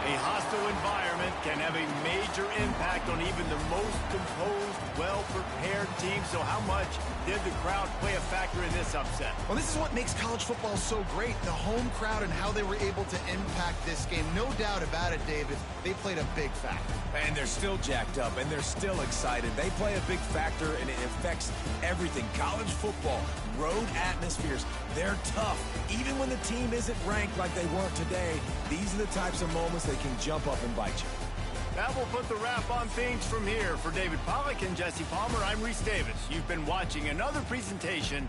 A hostile environment can have a major impact on even the most composed, well-prepared team. So how much did the crowd play a factor in this upset? Well, this is what makes college football so great, the home crowd and how they were able to impact this game. No doubt about it, David. They played a big factor. And they're still jacked up, and they're still excited. They play a big factor, and it affects everything. College football, road atmospheres, they're tough. Even when the team isn't ranked like they weren't today, these are the types of moments they can jump up and bite you. That will put the wrap on things from here. For David Pollack and Jesse Palmer, I'm Reese Davis. You've been watching another presentation